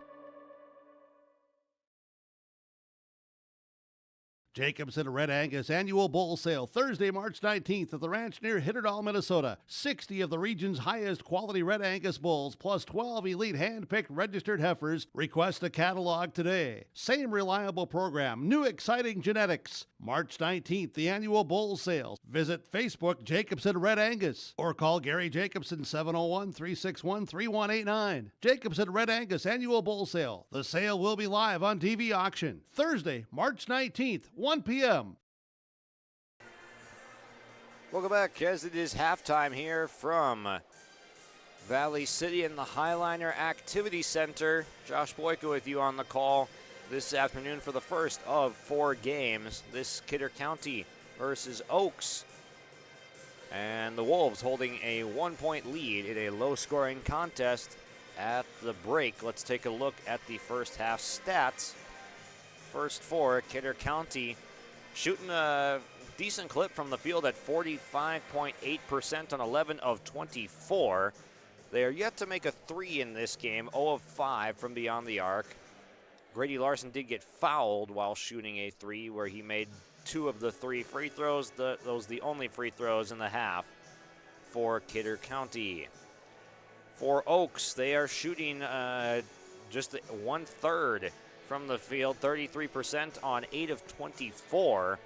Jacobson Red Angus Annual Bull Sale, Thursday, March 19th at the ranch near Hitterdall, Minnesota. 60 of the region's highest quality Red Angus bulls, plus 12 elite hand-picked registered heifers. Request a catalog today. Same reliable program, new exciting genetics. March 19th, the Annual Bull Sale. Visit Facebook Jacobson Red Angus or call Gary Jacobson 701-361-3189. Jacobson Red Angus Annual Bull Sale. The sale will be live on TV auction. Thursday, March 19th, 1 p.m. Welcome back as it is halftime here from Valley City in the Highliner Activity Center. Josh Boyka with you on the call this afternoon for the first of 4 games. This Kidder County versus Oaks. And the Wolves holding a 1-point lead in a low-scoring contest at the break. Let's take a look at the first half stats. First for Kidder County, shooting a decent clip from the field at 45.8% on 11 of 24. They are yet to make a 3 in this game, 0 of 5 from beyond the arc. Grady Larson did get fouled while shooting a 3, where he made 2 of the 3 free throws. Those the only free throws in the half for Kidder County. For Oaks, they are shooting just 1/3 from the field, 33% on 8 of 24.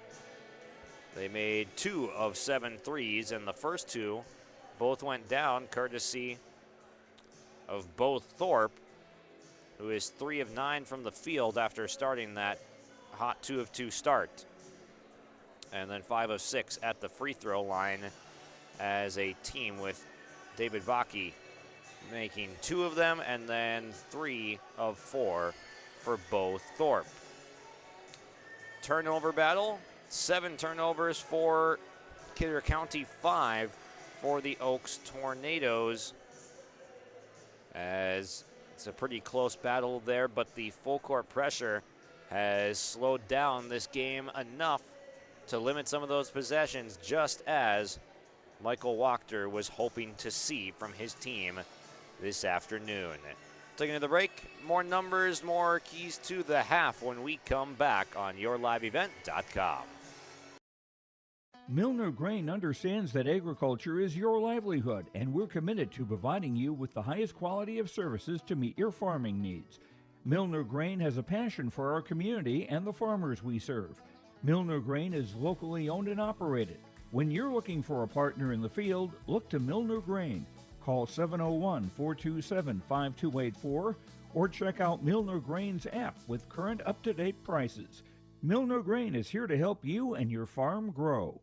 They made 2 of 7 threes, and the first 2 both went down courtesy of Bo Thorpe, who is 3 of 9 from the field after starting that hot 2 of 2 start. And then 5 of 6 at the free throw line as a team, with David Bakke making 2 of them, and then 3 of 4 for Bo Thorpe. Turnover battle, 7 turnovers for Kidder County, 5 for the Oaks Tornadoes, as it's a pretty close battle there, but the full court pressure has slowed down this game enough to limit some of those possessions, just as Michael Wachter was hoping to see from his team this afternoon. Taking to the break, more numbers, more keys to the half when we come back on YourLiveEvent.com. Milner Grain understands that agriculture is your livelihood, and we're committed to providing you with the highest quality of services to meet your farming needs. Milner Grain has a passion for our community and the farmers we serve. Milner Grain is locally owned and operated. When you're looking for a partner in the field, look to Milner Grain. Call 701-427-5284 or check out Milner Grain's app with current up-to-date prices. Milner Grain is here to help you and your farm grow.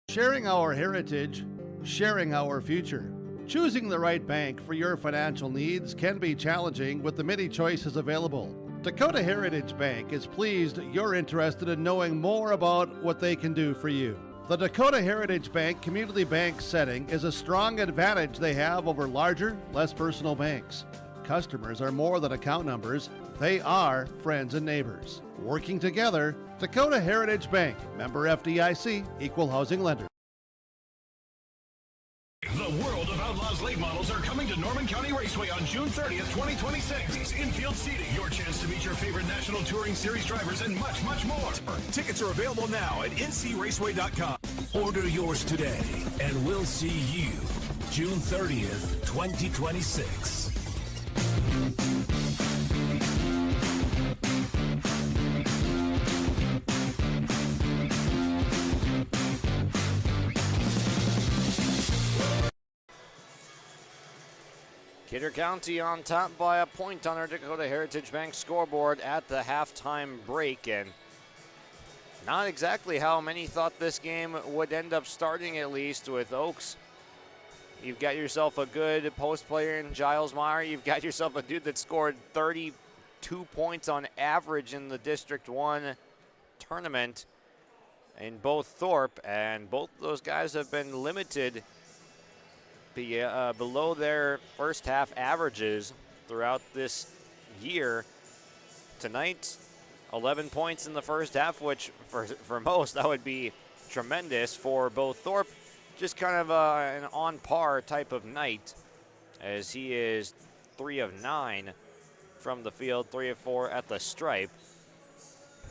Sharing our heritage, sharing our future. Choosing the right bank for your financial needs can be challenging with the many choices available. Dakota Heritage Bank is pleased you're interested in knowing more about what they can do for you. The Dakota Heritage Bank community bank setting is a strong advantage they have over larger, less personal banks. Customers are more than account numbers. They are friends and neighbors. Working together, Dakota Heritage Bank, member FDIC, equal housing lender. The World of Outlaws late models are coming to Norman County Raceway on June 30th, 2026. Infield seating, your chance to meet your favorite National Touring Series drivers, and much, much more. Tickets are available now at ncraceway.com. Order yours today, and we'll see you June 30th, 2026. Kidder County on top by a point on our Dakota Heritage Bank scoreboard at the halftime break, and not exactly how many thought this game would end up starting, at least with Oaks. You've got yourself a good post player in Giles Meyer. You've got yourself a dude that scored 32 points on average in the District 1 tournament in both Thorpe, and both of those guys have been limited below their first half averages throughout this year. Tonight, 11 points in the first half, which for most that would be tremendous. For both Thorpe, just kind of an on par type of night, as he is 3 of 9 from the field, 3 of 4 at the stripe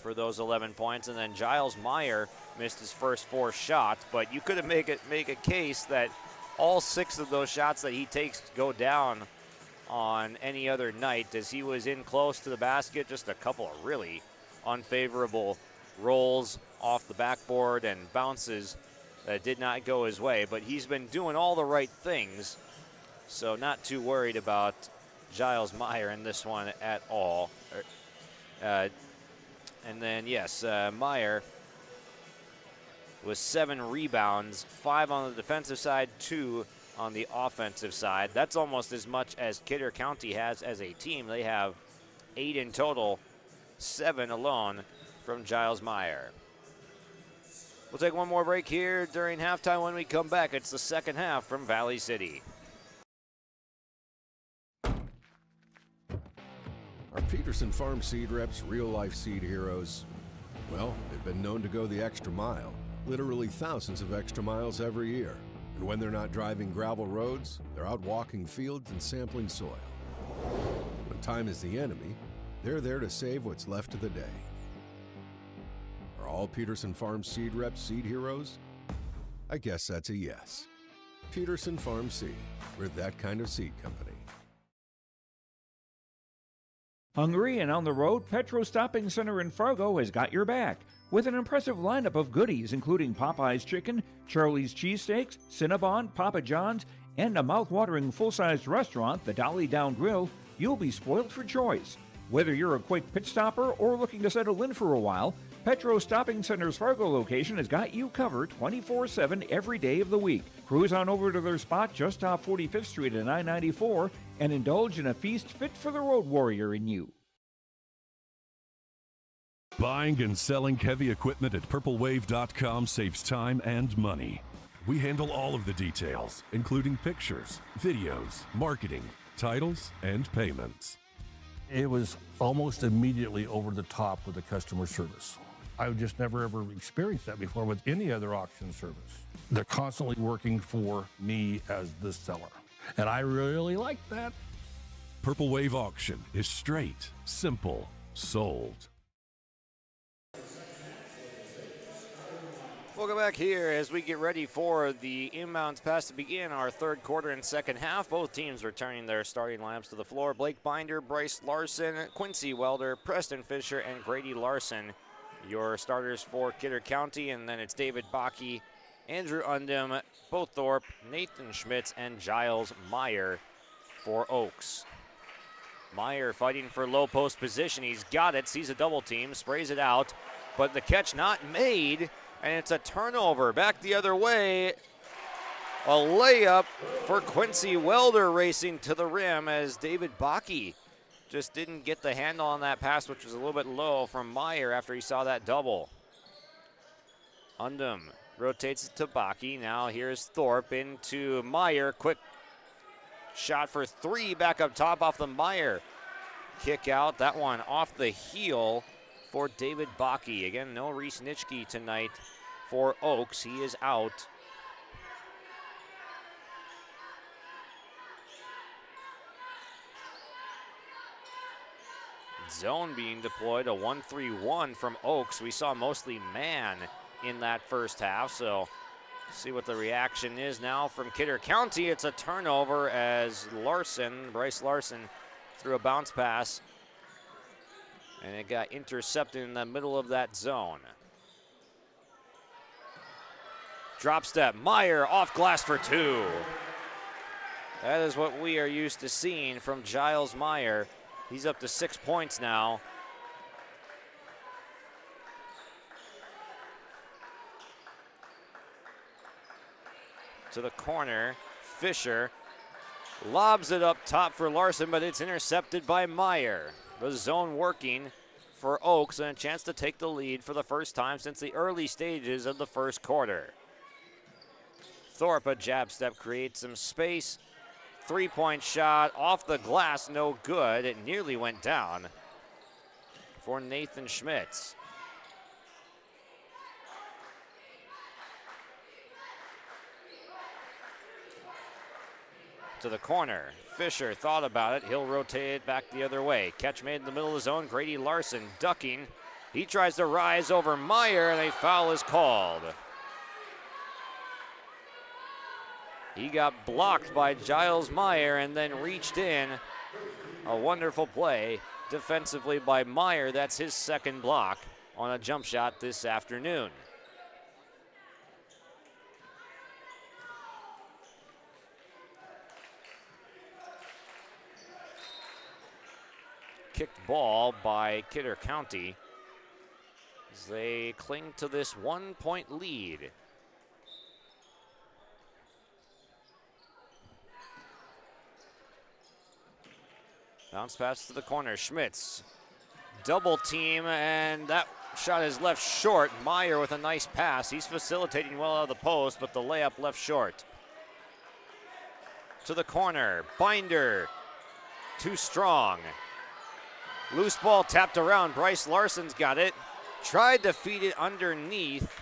for those 11 points. And then Giles Meyer missed his first 4 shots, but you could make a case that all 6 of those shots that he takes go down on any other night, as he was in close to the basket. Just a couple of really unfavorable rolls off the backboard and bounces that did not go his way, but he's been doing all the right things, so not too worried about Giles Meyer in this one at all. And then, yes, Meyer with 7 rebounds, 5 on the defensive side, 2 on the offensive side. That's almost as much as Kidder County has as a team. They have 8 in total, 7 alone from Giles Meyer. We'll take one more break here during halftime. When we come back, it's the second half from Valley City. Our Peterson Farm seed reps, real-life seed heroes, well, they've been known to go the extra mile. Literally thousands of extra miles every year. And when they're not driving gravel roads, they're out walking fields and sampling soil. When time is the enemy, they're there to save what's left of the day. Are all Peterson Farm seed reps seed heroes? I guess that's a yes. Peterson Farm Seed. We're that kind of seed company. Hungry and on the road, Petro Stopping Center in Fargo has got your back with an impressive lineup of goodies, including Popeye's Chicken, Charlie's Cheesesteaks, Cinnabon, Papa John's, and a mouth-watering full-sized restaurant, the Dolly Down Grill. You'll be spoiled for choice. Whether you're a quick pit stopper or looking to settle in for a while, Petro Stopping Center's Fargo location has got you covered 24/7 every day of the week. Cruise on over to their spot just off 45th Street and I-94 and indulge in a feast fit for the road warrior in you. Buying and selling heavy equipment at purplewave.com saves time and money. We handle all of the details, including pictures, videos, marketing, titles, and payments. It was almost immediately over the top with the customer service. I've just never ever experienced that before with any other auction service. They're constantly working for me as the seller, and I really like that. Purple Wave Auction is straight, simple, sold. Welcome back here as we get ready for the inbounds pass to begin our third quarter and second half. Both teams returning their starting lineups to the floor. Blake Binder, Bryce Larson, Quincy Welder, Preston Fisher, and Grady Larson, your starters for Kidder County. And then it's David Bakke, Andrew Undem, Bo Thorpe, Nathan Schmitz, and Giles Meyer for Oaks. Meyer fighting for low post position. He's got it, sees a double team, sprays it out, but the catch not made. And it's a turnover back the other way. A layup for Quincy Welder racing to the rim as David Bakke just didn't get the handle on that pass, which was a little bit low from Meyer after he saw that double. Undem rotates it to Bakke. Now here's Thorpe into Meyer. Quick shot for 3 back up top off the Meyer kick out. That one off the heel for David Bakke. Again, no Reese Nitschke tonight for Oaks. He is out. Zone being deployed, a 1-3-1 from Oaks. We saw mostly man in that first half, so see what the reaction is now from Kidder County. It's a turnover as Bryce Larson threw a bounce pass, and it got intercepted in the middle of that zone. Drop step, Meyer off glass for 2. That is what we are used to seeing from Giles Meyer. He's up to 6 points now. To the corner, Fisher lobs it up top for Larson, but it's intercepted by Meyer. The zone working for Oaks, and a chance to take the lead for the first time since the early stages of the first quarter. Thorpe, a jab step, creates some space. 3-point shot off the glass, no good. It nearly went down for Nathan Schmitz. To the corner, Fisher thought about it. He'll rotate it back the other way. Catch made in the middle of the zone. Grady Larson ducking. He tries to rise over Meyer, and a foul is called. He got blocked by Giles Meyer and then reached in. A wonderful play defensively by Meyer. That's his second block on a jump shot this afternoon. Kicked ball by Kidder County as they cling to this 1-point lead. Bounce pass to the corner, Schmitz. Double team, and that shot is left short. Meyer with a nice pass. He's facilitating well out of the post, but the layup left short. To the corner, Binder, too strong. Loose ball tapped around. Bryce Larson's got it. Tried to feed it underneath.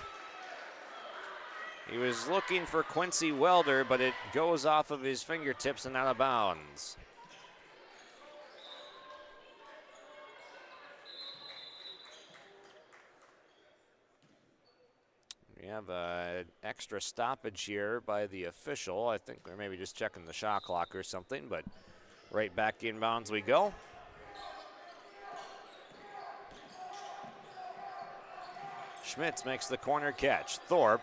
He was looking for Quincy Welder, but it goes off of his fingertips and out of bounds. We have an extra stoppage here by the official. I think they're maybe just checking the shot clock or something, but right back inbounds we go. Schmitz makes the corner catch. Thorpe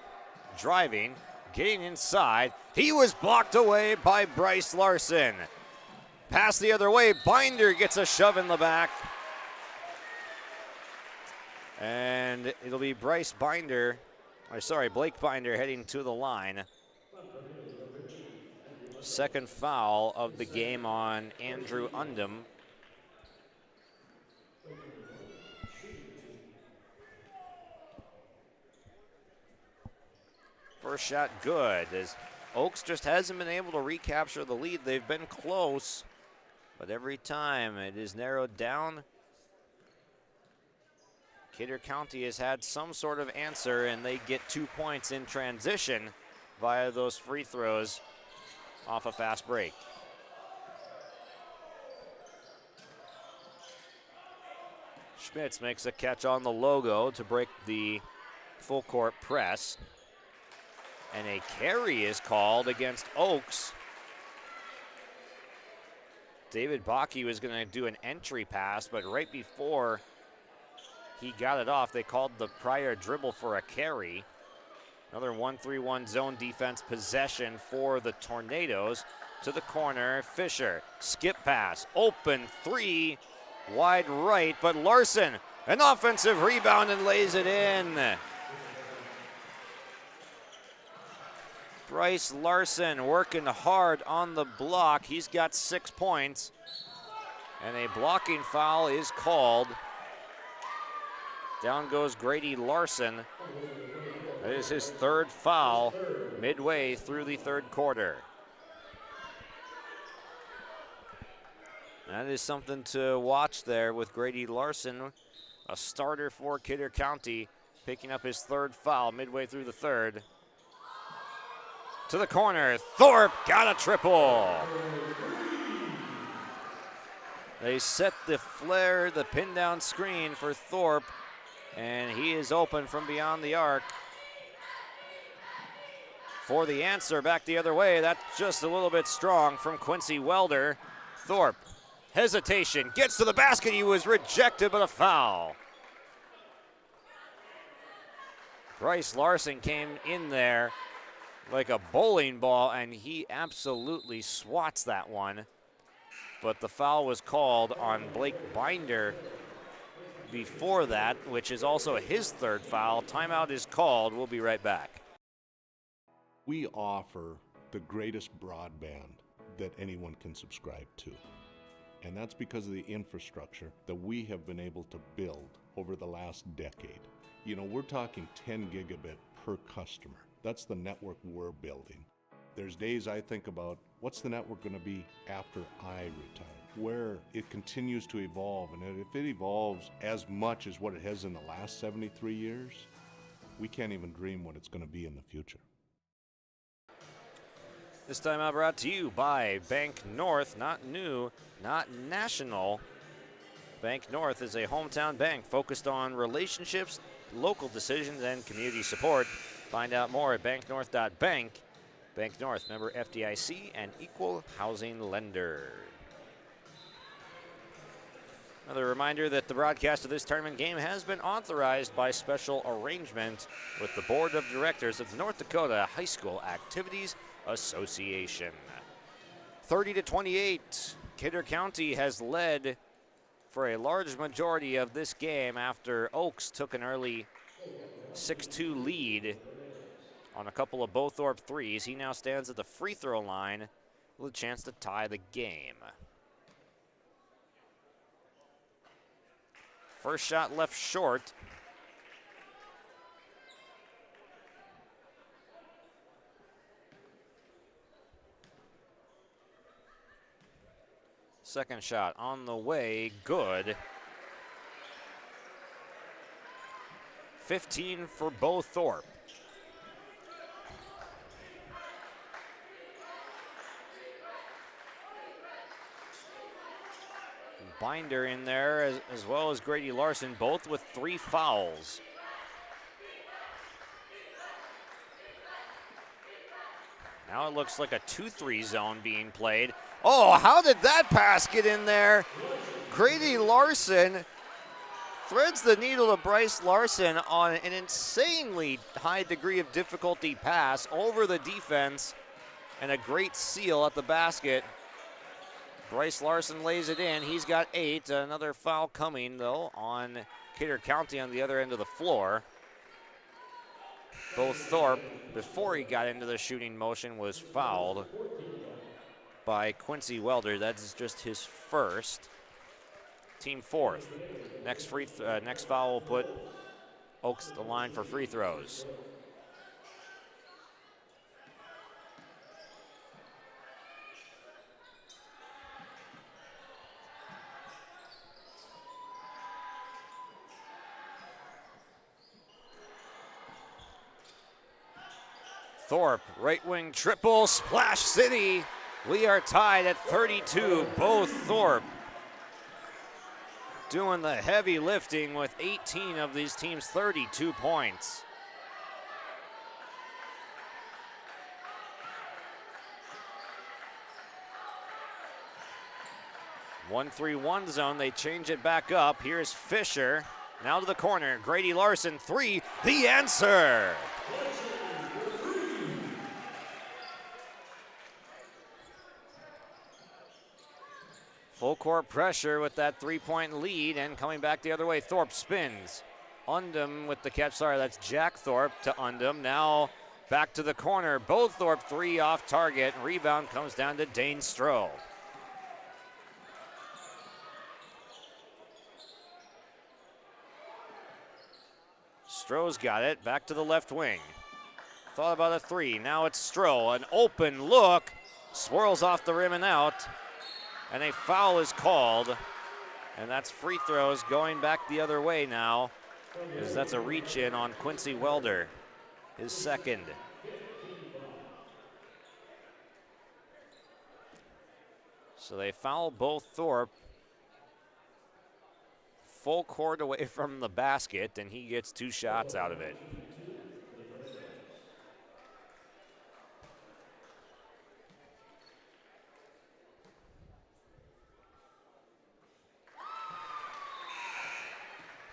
driving, getting inside. He was blocked away by Bryce Larson. Pass the other way. Binder gets a shove in the back. And it'll be Blake Binder heading to the line. Second foul of the game on Andrew Undum. First shot good, as Oaks just hasn't been able to recapture the lead. They've been close, but every time it is narrowed down. Kidder County has had some sort of answer, and they get 2 points in transition via those free throws off a fast break. Schmitz makes a catch on the logo to break the full court press. And a carry is called against Oaks. David Bakke was going to do an entry pass, but right before he got it off, they called the prior dribble for a carry. Another 1-3-1 zone defense possession for the Tornadoes. To the corner, Fisher, skip pass, open three, wide right, but Larson, an offensive rebound and lays it in. Bryce Larson working hard on the block. He's got 6 points, and a blocking foul is called. Down goes Grady Larson. That is his third foul midway through the third quarter. That is something to watch there with Grady Larson, a starter for Kidder County, picking up his third foul midway through the third. To the corner, Thorpe got a triple. They set the flare, the pin down screen for Thorpe, and he is open from beyond the arc. For the answer, back the other way, that's just a little bit strong from Quincy Welder. Thorpe Hesitation, gets to the basket. He was rejected, but a foul. Bryce Larson came in there like a bowling ball, and he absolutely swats that one. But the foul was called on Blake Binder before that, which is also his third foul. Timeout is called. We'll be right back. We offer the greatest broadband that anyone can subscribe to. And that's because of the infrastructure that we have been able to build over the last decade. You know, we're talking 10 gigabit per customer. That's the network we're building. There's days I think about, what's the network going to be after I retire? Where it continues to evolve, and if it evolves as much as what it has in the last 73 years, we can't even dream what it's going to be in the future. This time out brought to you by Bank North, not new, not national. Bank North is a hometown bank focused on relationships, local decisions, and community support. Find out more at banknorth.bank. Bank North, member FDIC and equal housing lender. Another reminder that the broadcast of this tournament game has been authorized by special arrangement with the Board of Directors of the North Dakota High School Activities Association. 30-28, Kidder County has led for a large majority of this game after Oaks took an early 6-2 lead on a couple of Bothorpe threes. He now stands at the free throw line with a chance to tie the game. First shot left short. Second shot on the way, good. 15 for Bothorpe. Binder in there as well as Grady Larson, both with 3 fouls. Now it looks like a 2-3 zone being played. Oh, how did that pass get in there? Grady Larson threads the needle to Bryce Larson on an insanely high degree of difficulty pass over the defense, and a great seal at the basket. Bryce Larson lays it in. He's got 8. Another foul coming, though, on Kidder County on the other end of the floor. Bothorpe, before he got into the shooting motion, was fouled by Quincy Welder. That's just his first. Team fourth. Next foul will put Oaks at the line for free throws. Thorpe, right wing triple, Splash City. We are tied at 32. Bothorpe doing the heavy lifting with 18 of these teams' 32 points. One 1-3-1 zone, they change it back up. Here's Fisher, now to the corner. Grady Larson, 3, the answer. Full court pressure with that 3-point lead, and coming back the other way, Thorpe spins. Undum with the catch. Sorry, that's Jack Thorpe to Undum. Now back to the corner. Bothorpe 3 off target. Rebound comes down to Dane Stroh. Stroh's got it. Back to the left wing. Thought about a 3. Now it's Stroh. An open look. Swirls off the rim and out. And a foul is called, and that's free throws going back the other way now, because that's a reach in on Quincy Welder, his second. So they foul Bothorpe full court away from the basket, and he gets 2 shots out of it.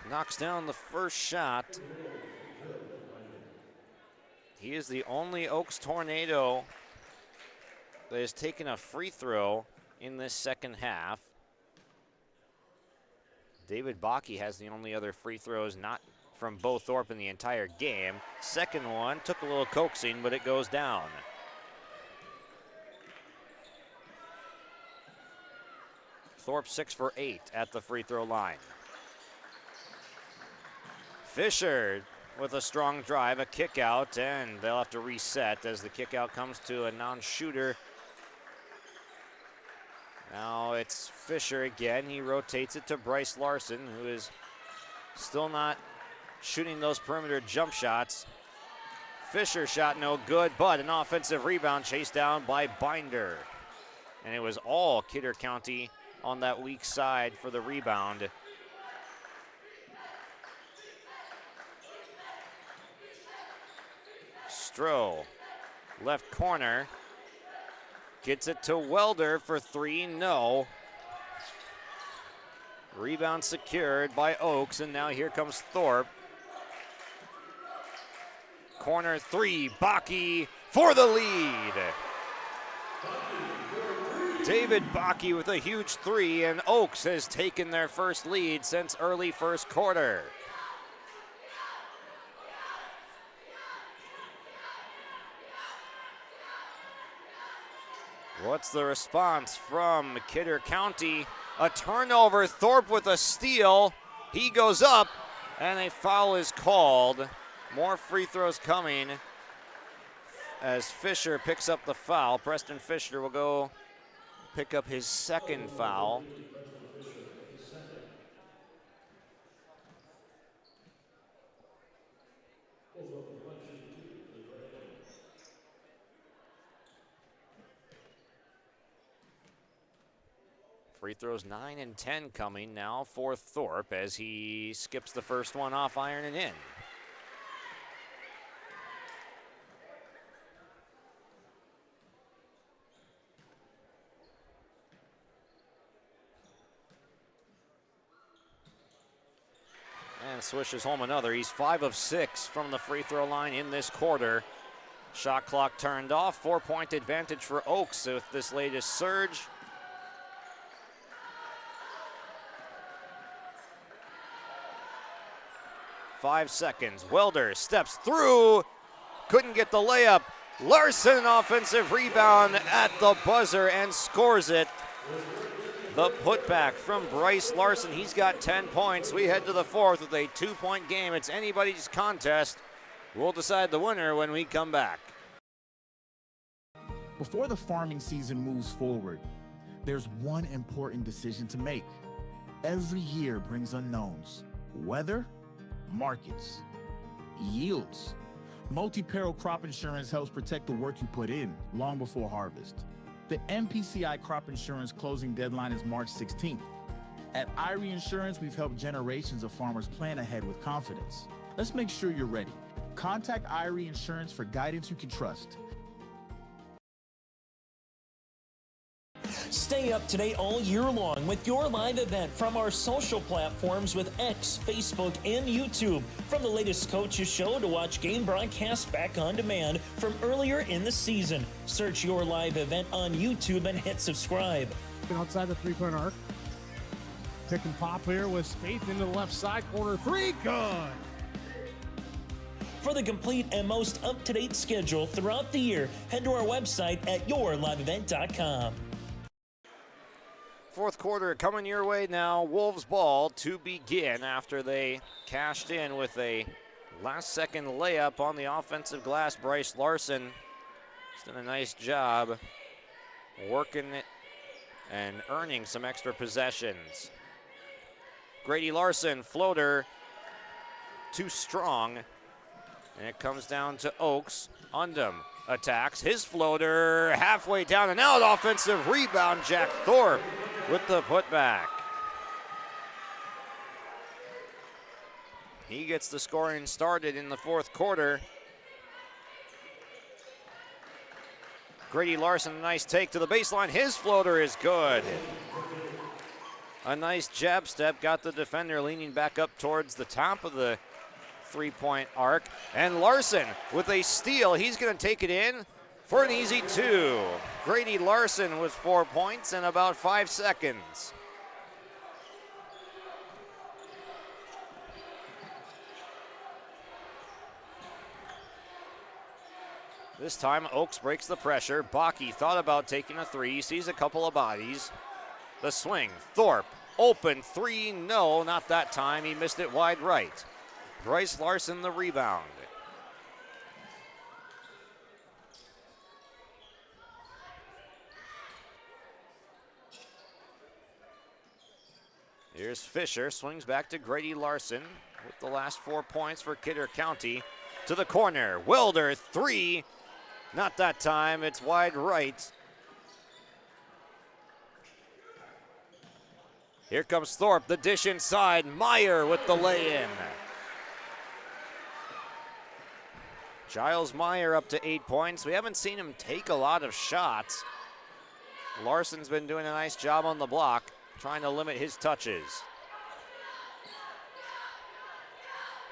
knocks down the first shot. He is the only Oaks Tornado that has taken a free throw in this second half. David Bakke has the only other free throws not from Bo Thorpe in the entire game. Second one took a little coaxing, but it goes down. Thorpe 6 for 8 at the free throw line. Fisher with a strong drive, a kick out, and they'll have to reset as the kick out comes to a non-shooter. Now it's Fisher again. He rotates it to Bryce Larson, who is still not shooting those perimeter jump shots. Fisher shot no good, but an offensive rebound chased down by Binder. And it was all Kidder County on that weak side for the rebound. Stroh, left corner, gets it to Welder for three, no. Rebound secured by Oaks, and now here comes Thorpe. Corner three, Bakke for the lead. David Bakke with a huge three, and Oaks has taken their first lead since early first quarter. What's the response from Kidder County? A turnover, Thorpe with a steal. He goes up, and a foul is called. More free throws coming as Fisher picks up the foul. Preston Fisher will go pick up his second foul. Free throws 9 and 10 coming now for Thorpe as he skips the first one off, ironing in. And swishes home another. He's 5 of 6 from the free throw line in this quarter. Shot clock turned off. 4-point advantage for Oaks with this latest surge. Five seconds. Welder steps through. Couldn't get the layup. Larson, offensive rebound at the buzzer and scores it. The putback from Bryce Larson. He's got 10 points. We head to the fourth with a 2-point game. It's anybody's contest. We'll decide the winner when we come back. Before the farming season moves forward, there's one important decision to make. Every year brings unknowns. Weather, markets, yields. Multi-peril crop insurance helps protect the work you put in long before harvest. The MPCI crop insurance closing deadline is March 16th. At IRE Insurance, we've helped generations of farmers plan ahead with confidence. Let's make sure you're ready. Contact IRE Insurance for guidance you can trust. Stay up to date all year long with your live event from our social platforms with X, Facebook, and YouTube. From the latest coaches show to watch game broadcasts back on demand from earlier in the season. Search your live event on YouTube and hit subscribe. Outside the three-point arc. Pick and pop here with Spaeth into the left side corner three. Good. For the complete and most up-to-date schedule throughout the year, head to our website at yourliveevent.com. Fourth quarter coming your way now. Wolves ball to begin after they cashed in with a last-second layup on the offensive glass. Bryce Larson has done a nice job working it and earning some extra possessions. Grady Larson, floater, too strong. And it comes down to Oaks. Undum attacks. His floater halfway down and out. Offensive rebound. Jack Thorpe with the putback. He gets the scoring started in the fourth quarter. Grady Larson, a nice take to the baseline. His floater is good. A nice jab step got the defender leaning back up towards the top of the three-point arc. And Larson with a steal. He's going to take it in for an easy 2. Grady Larson with 4 points in about 5 seconds. This time Oaks breaks the pressure. Bakke thought about taking a 3, sees a couple of bodies. The swing, Thorpe, open 3, no, not that time. He missed it wide right. Bryce Larson the rebound. Here's Fisher, swings back to Grady Larson with the last 4 points for Kidder County. To the corner, Welder 3, not that time, it's wide right. Here comes Thorpe, the dish inside. Meyer with the lay-in. Giles Meyer up to 8 points. We haven't seen him take a lot of shots. Larson's been doing a nice job on the block, trying to limit his touches.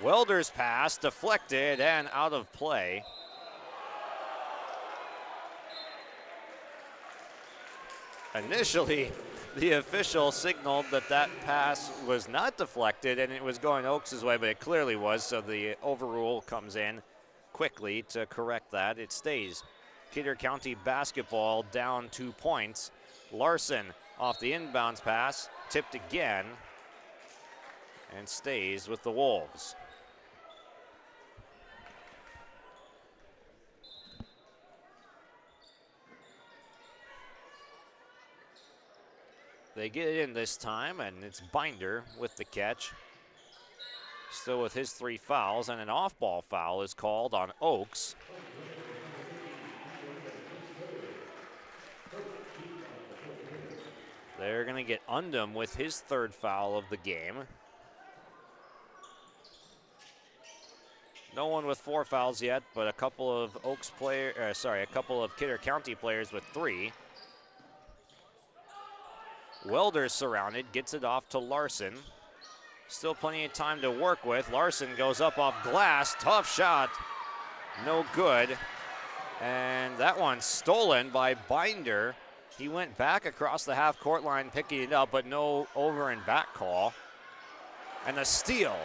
Welder's pass deflected and out of play. Initially, the official signaled that that pass was not deflected and it was going Oaks' way, but it clearly was, so the overrule comes in quickly to correct that. It stays Kidder County basketball down 2 points. Larson off the inbounds pass, tipped again, and stays with the Wolves. They get it in this time, and it's Binder with the catch. Still with his 3 fouls, and an off-ball foul is called on Oaks. They're going to get Undum with his 3rd foul of the game. No one with 4 fouls yet, but a couple of a couple of Kidder County players with 3. Welder's surrounded, gets it off to Larson. Still plenty of time to work with. Larson goes up off glass, tough shot, no good. And that one's stolen by Binder. He went back across the half-court line picking it up, but no over and back call. And a steal.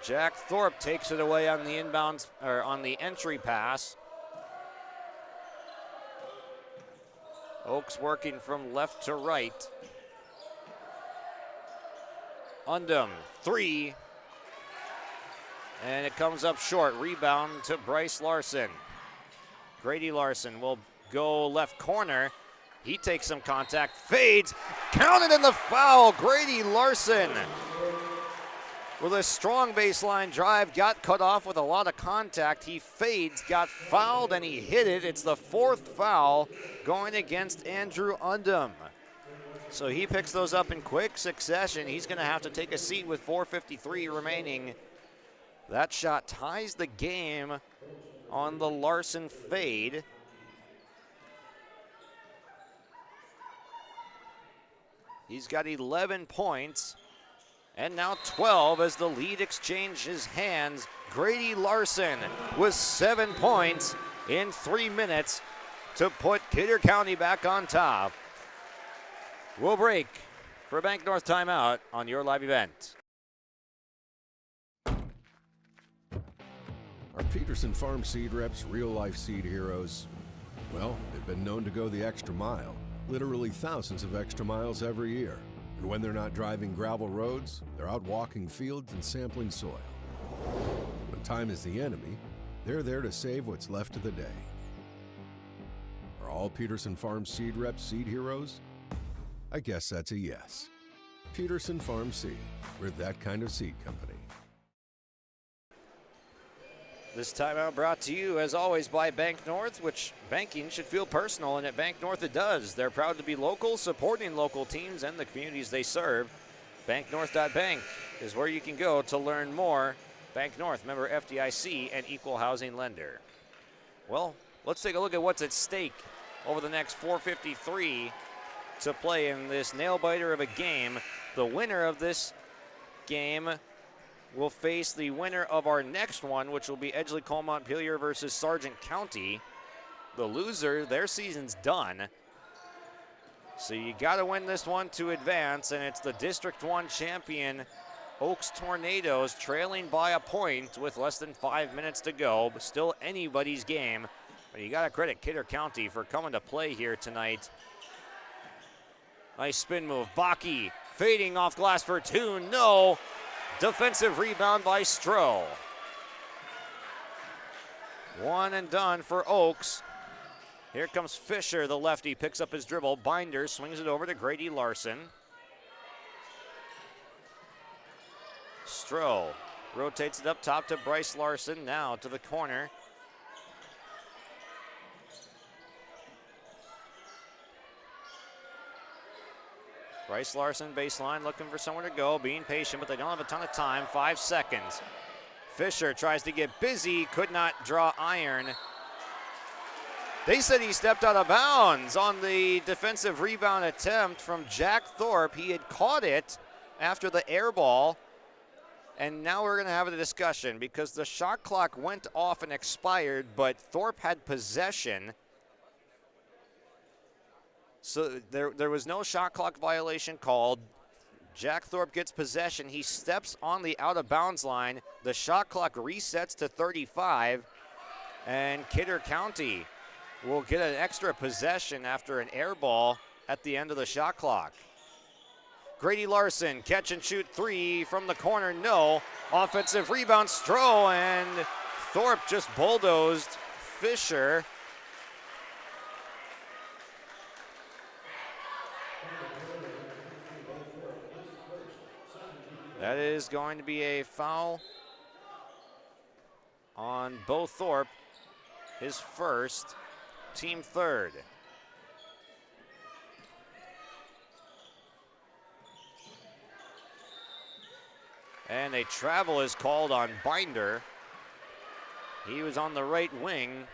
Jack Thorpe takes it away on the inbounds, or on the entry pass. Oaks working from left to right. Undum, 3. And it comes up short. Rebound to Bryce Larson. Grady Larson will go left corner. He takes some contact, fades, counted in the foul. Grady Larson with a strong baseline drive, got cut off with a lot of contact. He fades, got fouled, and he hit it. It's the 4th foul going against Andrew Undum. So he picks those up in quick succession. He's going to have to take a seat with 4:53 remaining. That shot ties the game on the Larson fade. He's got 11 points. And now 12 as the lead exchanges hands. Grady Larson with 7 points in 3 minutes to put Kidder County back on top. We'll break for a Bank North timeout on your live event. Our Peterson Farm seed reps, real-life seed heroes, well, they've been known to go the extra mile, literally thousands of extra miles every year. And when they're not driving gravel roads, they're out walking fields and sampling soil. When time is the enemy, they're there to save what's left of the day. Are all Peterson Farm seed reps seed heroes? I guess that's a yes. Peterson Farm Seed, we're that kind of seed company. This timeout brought to you, as always, by Bank North, which banking should feel personal, and at Bank North it does. They're proud to be local, supporting local teams and the communities they serve. BankNorth.bank is where you can go to learn more. Bank North, member FDIC and equal housing lender. Well, let's take a look at what's at stake over the next 4:53 to play in this nail-biter of a game. The winner of this game will face the winner of our next one, which will be Edgeley-Cole-Montpelier versus Sargent County. The loser, their season's done. So you got to win this one to advance, and it's the District 1 champion Oaks Tornadoes trailing by a point with less than 5 minutes to go, but still anybody's game. But you got to credit Kidder County for coming to play here tonight. Nice spin move. Baki fading off glass for two. No. Defensive rebound by Stroh. One and done for Oaks. Here comes Fisher, the lefty, picks up his dribble. Binder swings it over to Grady Larson. Stroh rotates it up top to Bryce Larson, now to the corner. Bryce Larson, baseline, looking for somewhere to go, being patient, but they don't have a ton of time. 5 seconds. Fisher tries to get busy, could not draw iron. They said he stepped out of bounds on the defensive rebound attempt from Jack Thorpe. He had caught it after the air ball. And now we're going to have a discussion because the shot clock went off and expired, but Thorpe had possession. So there was no shot clock violation called. Jack Thorpe gets possession. He steps on the out-of-bounds line. The shot clock resets to 35, and Kidder County will get an extra possession after an air ball at the end of the shot clock. Grady Larson, catch and shoot three from the corner, no. Offensive rebound, Stroh, and Thorpe just bulldozed Fisher. That is going to be a foul on Bo Thorpe, his first, team third. And a travel is called on Binder. He was on the right wing.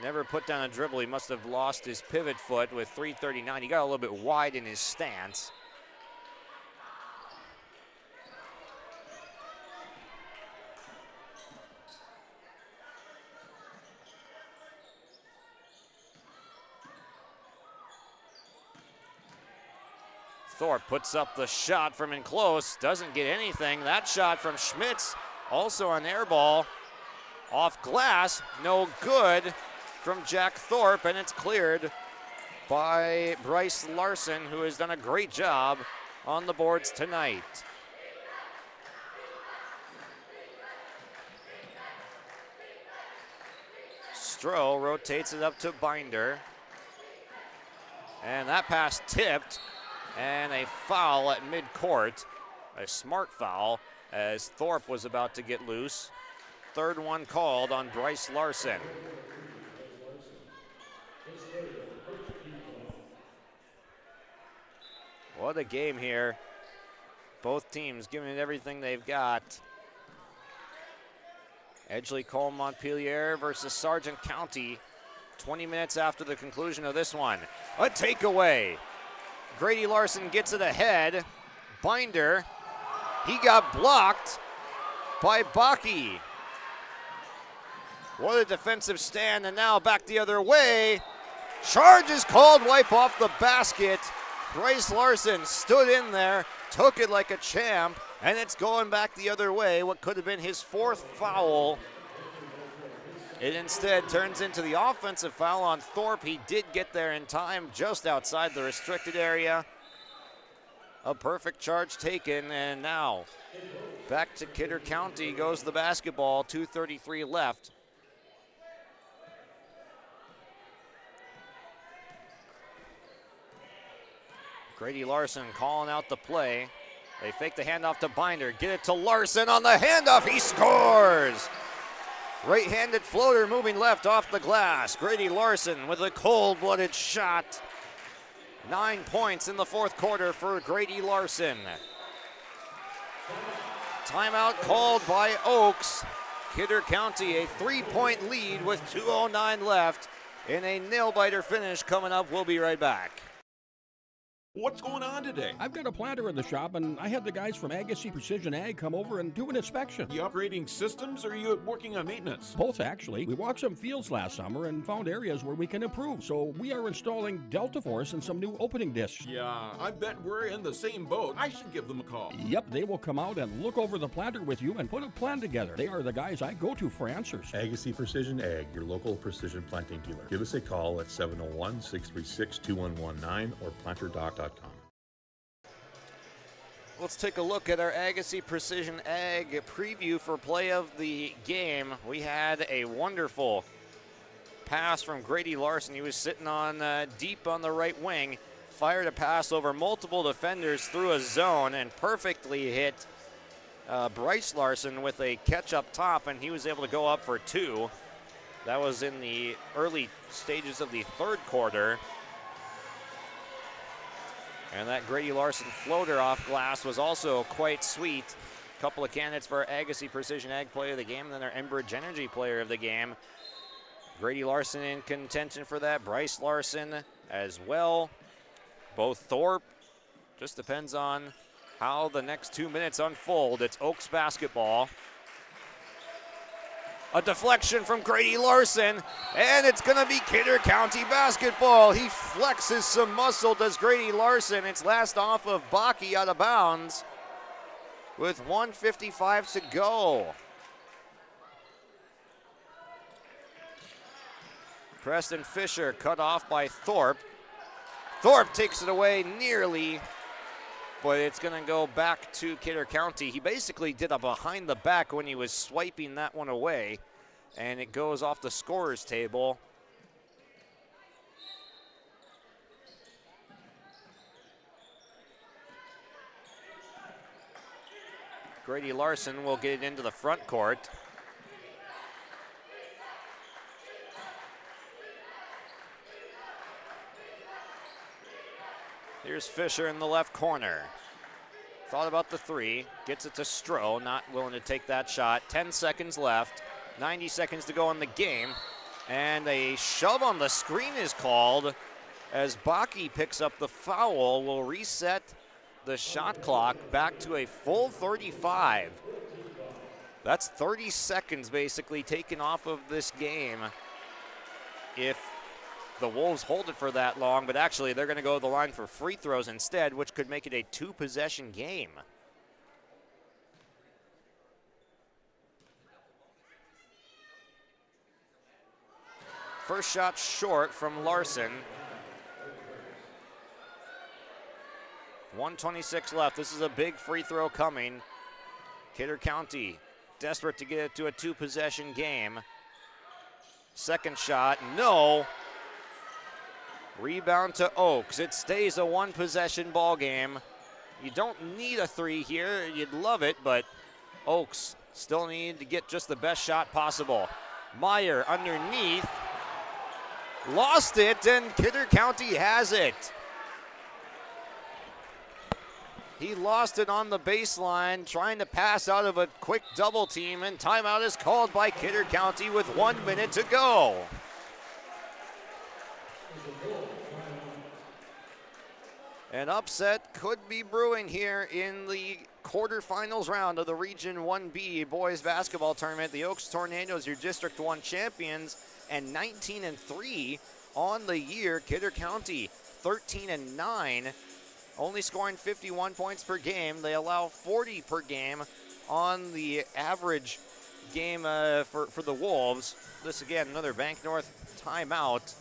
Never put down a dribble. He must have lost his pivot foot with 3:39. He got a little bit wide in his stance. Thorpe puts up the shot from in close, doesn't get anything. That shot from Schmitz, also an air ball. Off glass, no good from Jack Thorpe, and it's cleared by Bryce Larson, who has done a great job on the boards tonight. Stroh rotates it up to Binder. And that pass tipped. And a foul at midcourt, a smart foul, as Thorpe was about to get loose. Third one called on Bryce Larson. What a game here. Both teams giving it everything they've got. Edgeley-Cole-Montpelier versus Sargent County. 20 minutes after the conclusion of this one. A takeaway. Grady Larson gets it ahead. Binder, he got blocked by Baki. What a defensive stand, and now back the other way. Charge is called, wipe off the basket. Bryce Larson stood in there, took it like a champ, and it's going back the other way. What could have been his fourth foul. It instead turns into the offensive foul on Thorpe. He did get there in time, just outside the restricted area. A perfect charge taken, and now back to Kidder County goes the basketball, 2:33 left. Grady Larson calling out the play. They fake the handoff to Binder, get it to Larson on the handoff, he scores! Right-handed floater moving left off the glass. Grady Larson with a cold-blooded shot. 9 points in the fourth quarter for Grady Larson. Timeout called by Oaks. Kidder County a 3-point lead with 2:09 left. in a nail-biter finish coming up. We'll be right back. What's going on today? I've got a planter in the shop, and I had the guys from Agassi Precision Ag come over and do an inspection. You upgrading systems, or are you working on maintenance? Both, actually. We walked some fields last summer and found areas where we can improve. So we are installing Delta Force and some new opening discs. Yeah, I bet we're in the same boat. I should give them a call. Yep, they will come out and look over the planter with you and put a plan together. They are the guys I go to for answers. Agassi Precision Ag, your local precision planting dealer. Give us a call at 701-636-2119 or planterdoc.com. Let's take a look at our Agassi Precision Ag preview for play of the game. We had a wonderful pass from Grady Larson. He was sitting on deep on the right wing, fired a pass over multiple defenders through a zone and perfectly hit Bryce Larson with a catch up top, and he was able to go up for two. That was in the early stages of the third quarter. And that Grady Larson floater off glass was also quite sweet. A couple of candidates for our Agassi Precision Ag player of the game, and then our Enbridge Energy player of the game. Grady Larson in contention for that. Bryce Larson as well. Both Thorpe. Just depends on how the next 2 minutes unfold. It's Oaks basketball. A deflection from Grady Larson, and it's going to be Kidder County basketball. He flexes some muscle, does Grady Larson. It's last off of Bakke out of bounds with 1:55 to go. Preston Fisher cut off by Thorpe. Thorpe takes it away nearly, but it's going to go back to Kidder County. He basically did a behind the back when he was swiping that one away, and it goes off the scorer's table. Grady Larson will get it into the front court. Here's Fisher in the left corner. Thought about the three, gets it to Stroh, not willing to take that shot. 10 seconds left, 90 seconds to go in the game. And a shove on the screen is called as Bakke picks up the foul. Will reset the shot clock back to a full 35. That's 30 seconds basically taken off of this game if the Wolves hold it for that long, but actually they're going to go to the line for free throws instead, which could make it a two-possession game. First shot short from Larson. 1:26 left. This is a big free throw coming. Kidder County desperate to get it to a two-possession game. Second shot, no. Rebound to Oaks. It stays a one-possession ball game. You don't need a three here. You'd love it, but Oaks still need to get just the best shot possible. Meyer underneath. Lost it, and Kidder County has it. He lost it on the baseline, trying to pass out of a quick double team, and timeout is called by Kidder County with 1 minute to go. An upset could be brewing here in the quarterfinals round of the Region 1B boys basketball tournament. The Oaks Tornadoes, your District 1 champions, and 19-3 on the year. Kidder County, 13-9, only scoring 51 points per game. They allow 40 per game on the average game for the Wolves. This again, another Bank North timeout.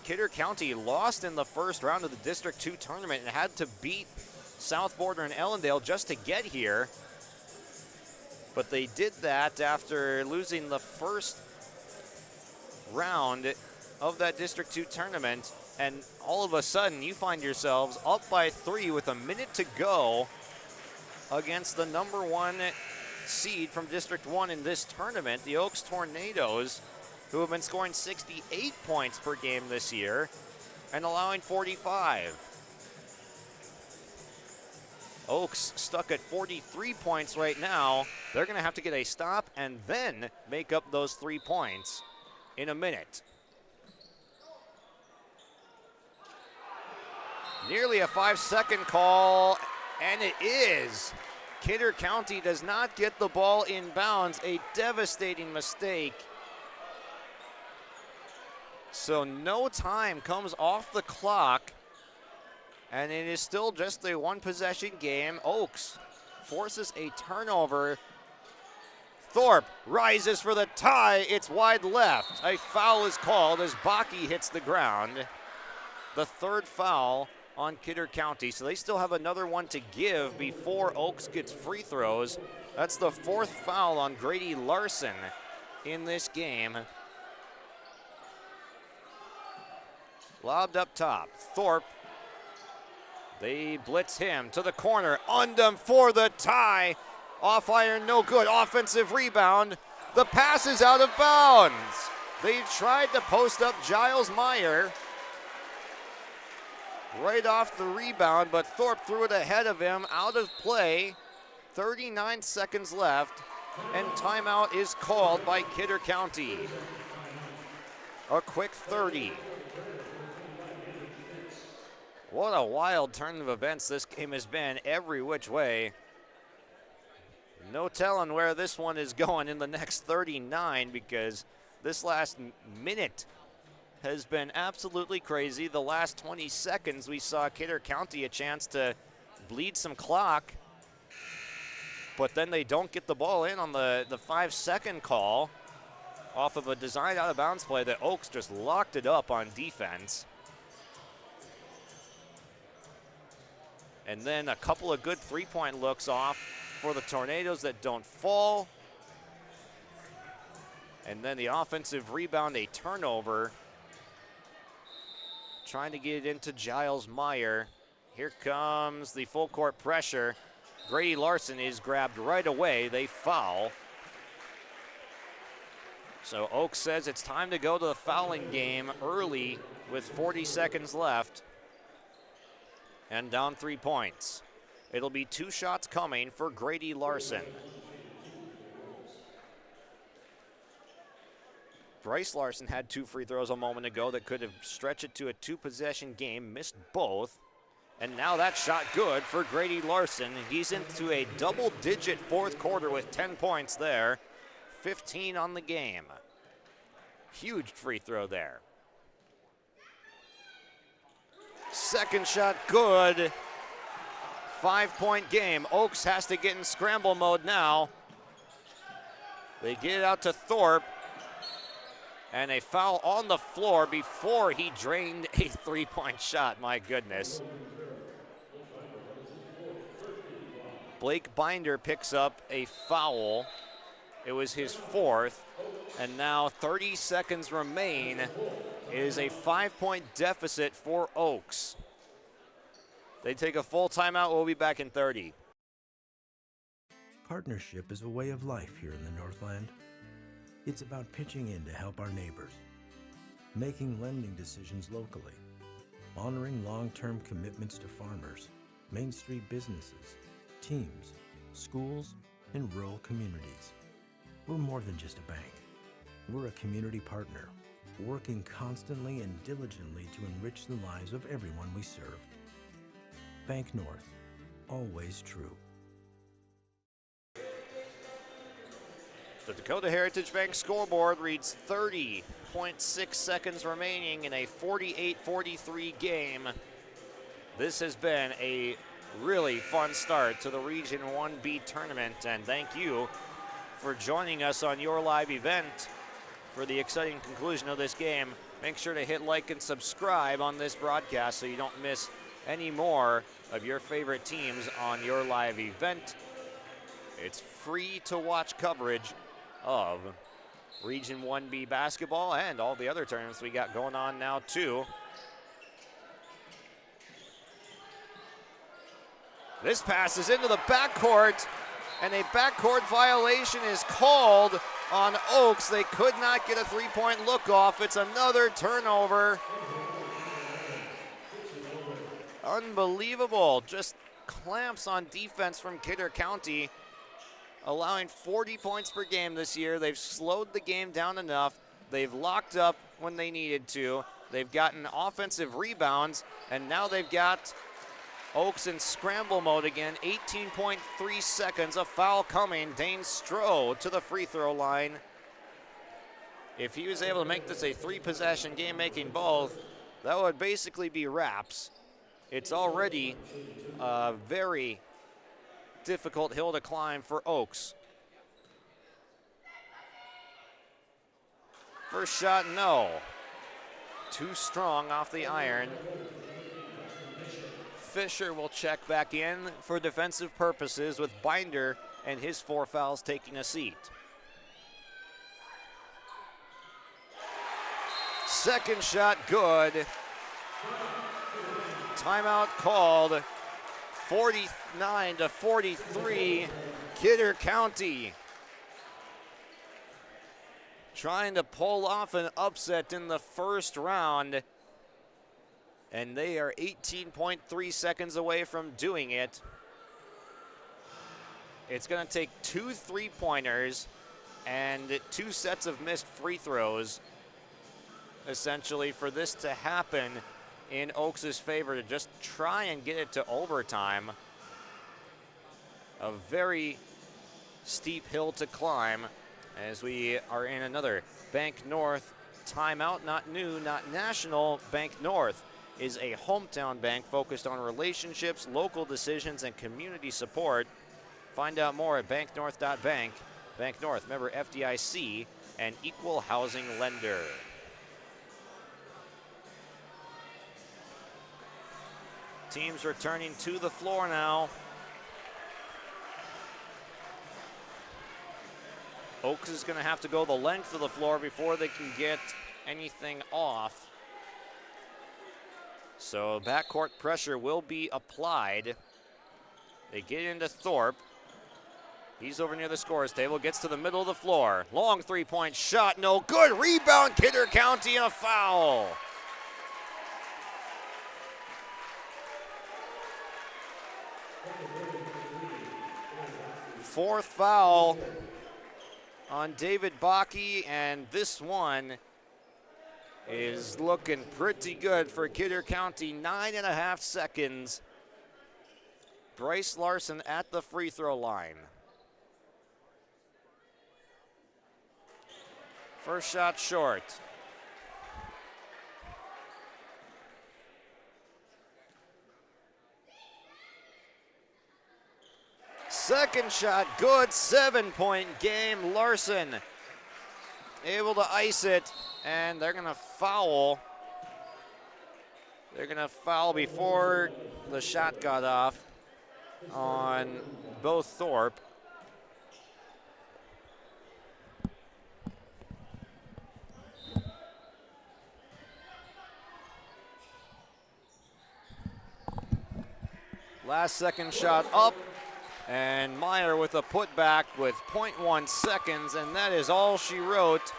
Kidder County lost in the first round of the District 2 tournament and had to beat South Border and Ellendale just to get here. But they did that after losing the first round of that District 2 tournament. And all of a sudden, you find yourselves up by 3 with a minute to go against the number 1 seed from District 1 in this tournament, the Oaks Tornadoes, who have been scoring 68 points per game this year and allowing 45. Oaks stuck at 43 points right now. They're going to have to get a stop and then make up those 3 points in a minute. Nearly a 5-second call, and it is. Kidder County does not get the ball in bounds, a devastating mistake. So no time comes off the clock, and it is still just a one-possession game. Oaks forces a turnover. Thorpe rises for the tie. It's wide left. A foul is called as Bakke hits the ground. The third foul on Kidder County, so they still have another one to give before Oaks gets free throws. That's the fourth foul on Grady Larson in this game. Lobbed up top. Thorpe. They blitz him to the corner. Undum for the tie. Off iron, no good. Offensive rebound. The pass is out of bounds. They tried to post up Giles Meyer right off the rebound, but Thorpe threw it ahead of him, out of play. 39 seconds left, and timeout is called by Kidder County. A quick 30. What a wild turn of events this game has been, every which way. No telling where this one is going in the next 39, because this last minute has been absolutely crazy. The last 20 seconds, we saw Kidder County a chance to bleed some clock, but then they don't get the ball in on the 5-second call off of a design out of bounds play that Oaks just locked it up on defense. And then a couple of good three-point looks off for the Tornadoes that don't fall. And then the offensive rebound, a turnover. Trying to get it into Giles Meyer. Here comes the full court pressure. Grady Larson is grabbed right away. They foul. So Oaks says it's time to go to the fouling game early with 40 seconds left. And down 3 points. It'll be 2 shots coming for Grady Larson. Bryce Larson had 2 free throws a moment ago that could have stretched it to a 2-possession game, missed both. And now that shot good for Grady Larson. He's into a double-digit fourth quarter with 10 points there. 15 on the game. Huge free throw there. Second shot good. 5-point game. Oaks has to get in scramble mode now. They get it out to Thorpe. And a foul on the floor before he drained a 3-point shot. My goodness. Blake Binder picks up a foul. It was his 4th. And now 30 seconds remain. It is a 5-point deficit for Oaks. They take a full timeout. We'll be back in 30. Partnership is a way of life here in the Northland. It's about pitching in to help our neighbors, making lending decisions locally, honoring long-term commitments to farmers, Main Street businesses, teams, schools, and rural communities. We're more than just a bank. We're a community partner, working constantly and diligently to enrich the lives of everyone we serve. Bank North, always true. The Dakota Heritage Bank scoreboard reads 30.6 seconds remaining in a 48-43 game. This has been a really fun start to the Region 1B tournament, and thank you for joining us on your live event for the exciting conclusion of this game. Make sure to hit like and subscribe on this broadcast so you don't miss any more of your favorite teams on your live event. It's free to watch coverage of Region 1B basketball and all the other tournaments we got going on now too. This pass is into the backcourt, and a backcourt violation is called on Oaks. They could not get a 3-point look off. It's another turnover. Unbelievable. Just clamps on defense from Kidder County, allowing 40 points per game this year. They've slowed the game down enough. They've locked up when they needed to. They've gotten offensive rebounds, and now they've got Oaks in scramble mode again. 18.3 seconds, a foul coming. Dane Stroh to the free throw line. If he was able to make this a 3-possession game, making both, that would basically be wraps. It's already a very difficult hill to climb for Oaks. First shot, no. Too strong off the iron. Fisher will check back in for defensive purposes, with Binder and his 4 fouls taking a seat. Second shot, good. Timeout called. 49-43, Kidder County. Trying to pull off an upset in the first round, and they are 18.3 seconds away from doing it. It's going to take 2 3-pointers and 2 sets of missed free throws, essentially, for this to happen in Oaks' favor, to just try and get it to overtime. A very steep hill to climb, as we are in another Bank North timeout. Not new, not national. Bank North is a hometown bank focused on relationships, local decisions, and community support. Find out more at banknorth.bank. Bank North, member FDIC, and equal housing lender. Teams returning to the floor now. Oaks is going to have to go the length of the floor before they can get anything off. So backcourt pressure will be applied. They get into Thorpe. He's over near the scorer's table, gets to the middle of the floor. Long 3-point shot, no good. Rebound, Kidder County, and a foul. Fourth foul on David Bakke, and this one is looking pretty good for Kidder County. 9.5 seconds. Bryce Larson at the free throw line. First shot short. Second shot good. 7-point game. Larson able to ice it, and they're going to foul. They're going to foul before the shot got off on both Thorpe. Last second shot up, and Meyer with a putback with 0.1 seconds, and that is all she wrote.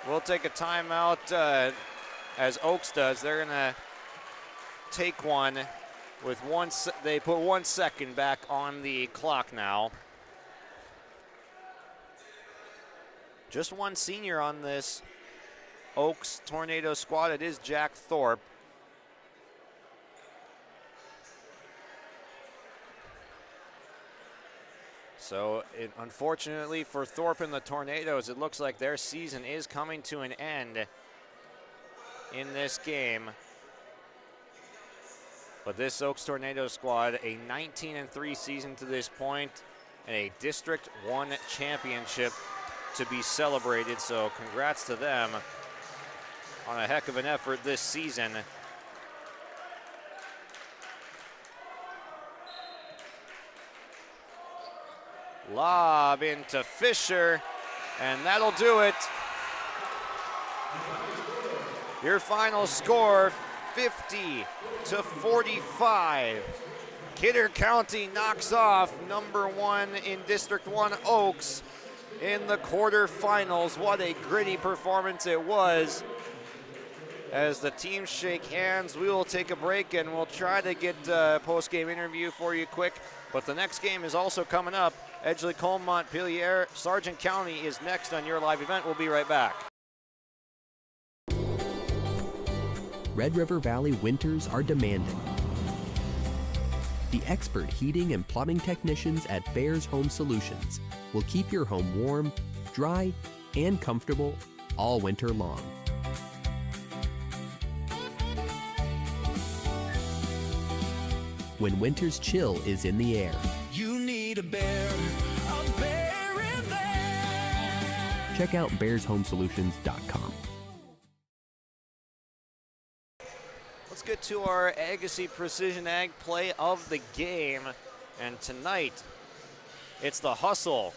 We'll take a timeout as Oaks does. They're going to take one with they put 1 second back on the clock now. Just one senior on this Oaks Tornado squad. It is Jack Thorpe. So unfortunately for Thorpe and the Tornadoes, it looks like their season is coming to an end in this game. But this Oaks Tornado squad, a 19-3 season to this point, and a District 1 championship to be celebrated. So congrats to them on a heck of an effort this season. Lob into Fisher, and that'll do it. Your final score, 50-45. Kidder County knocks off number 1 in District 1 Oaks in the quarterfinals. What a gritty performance it was. As the teams shake hands, we will take a break and we'll try to get a post-game interview for you quick. But the next game is also coming up. Edgeley, Colm, Montpelier, Sargent County is next on your live event. We'll be right back. Red River Valley winters are demanding. The expert heating and plumbing technicians at Bears Home Solutions will keep your home warm, dry, and comfortable all winter long. When winter's chill is in the air, You need a bear in there. check out bearshomesolutions.com. Let's get to our Agassi Precision Ag play of the game. And tonight, it's the hustle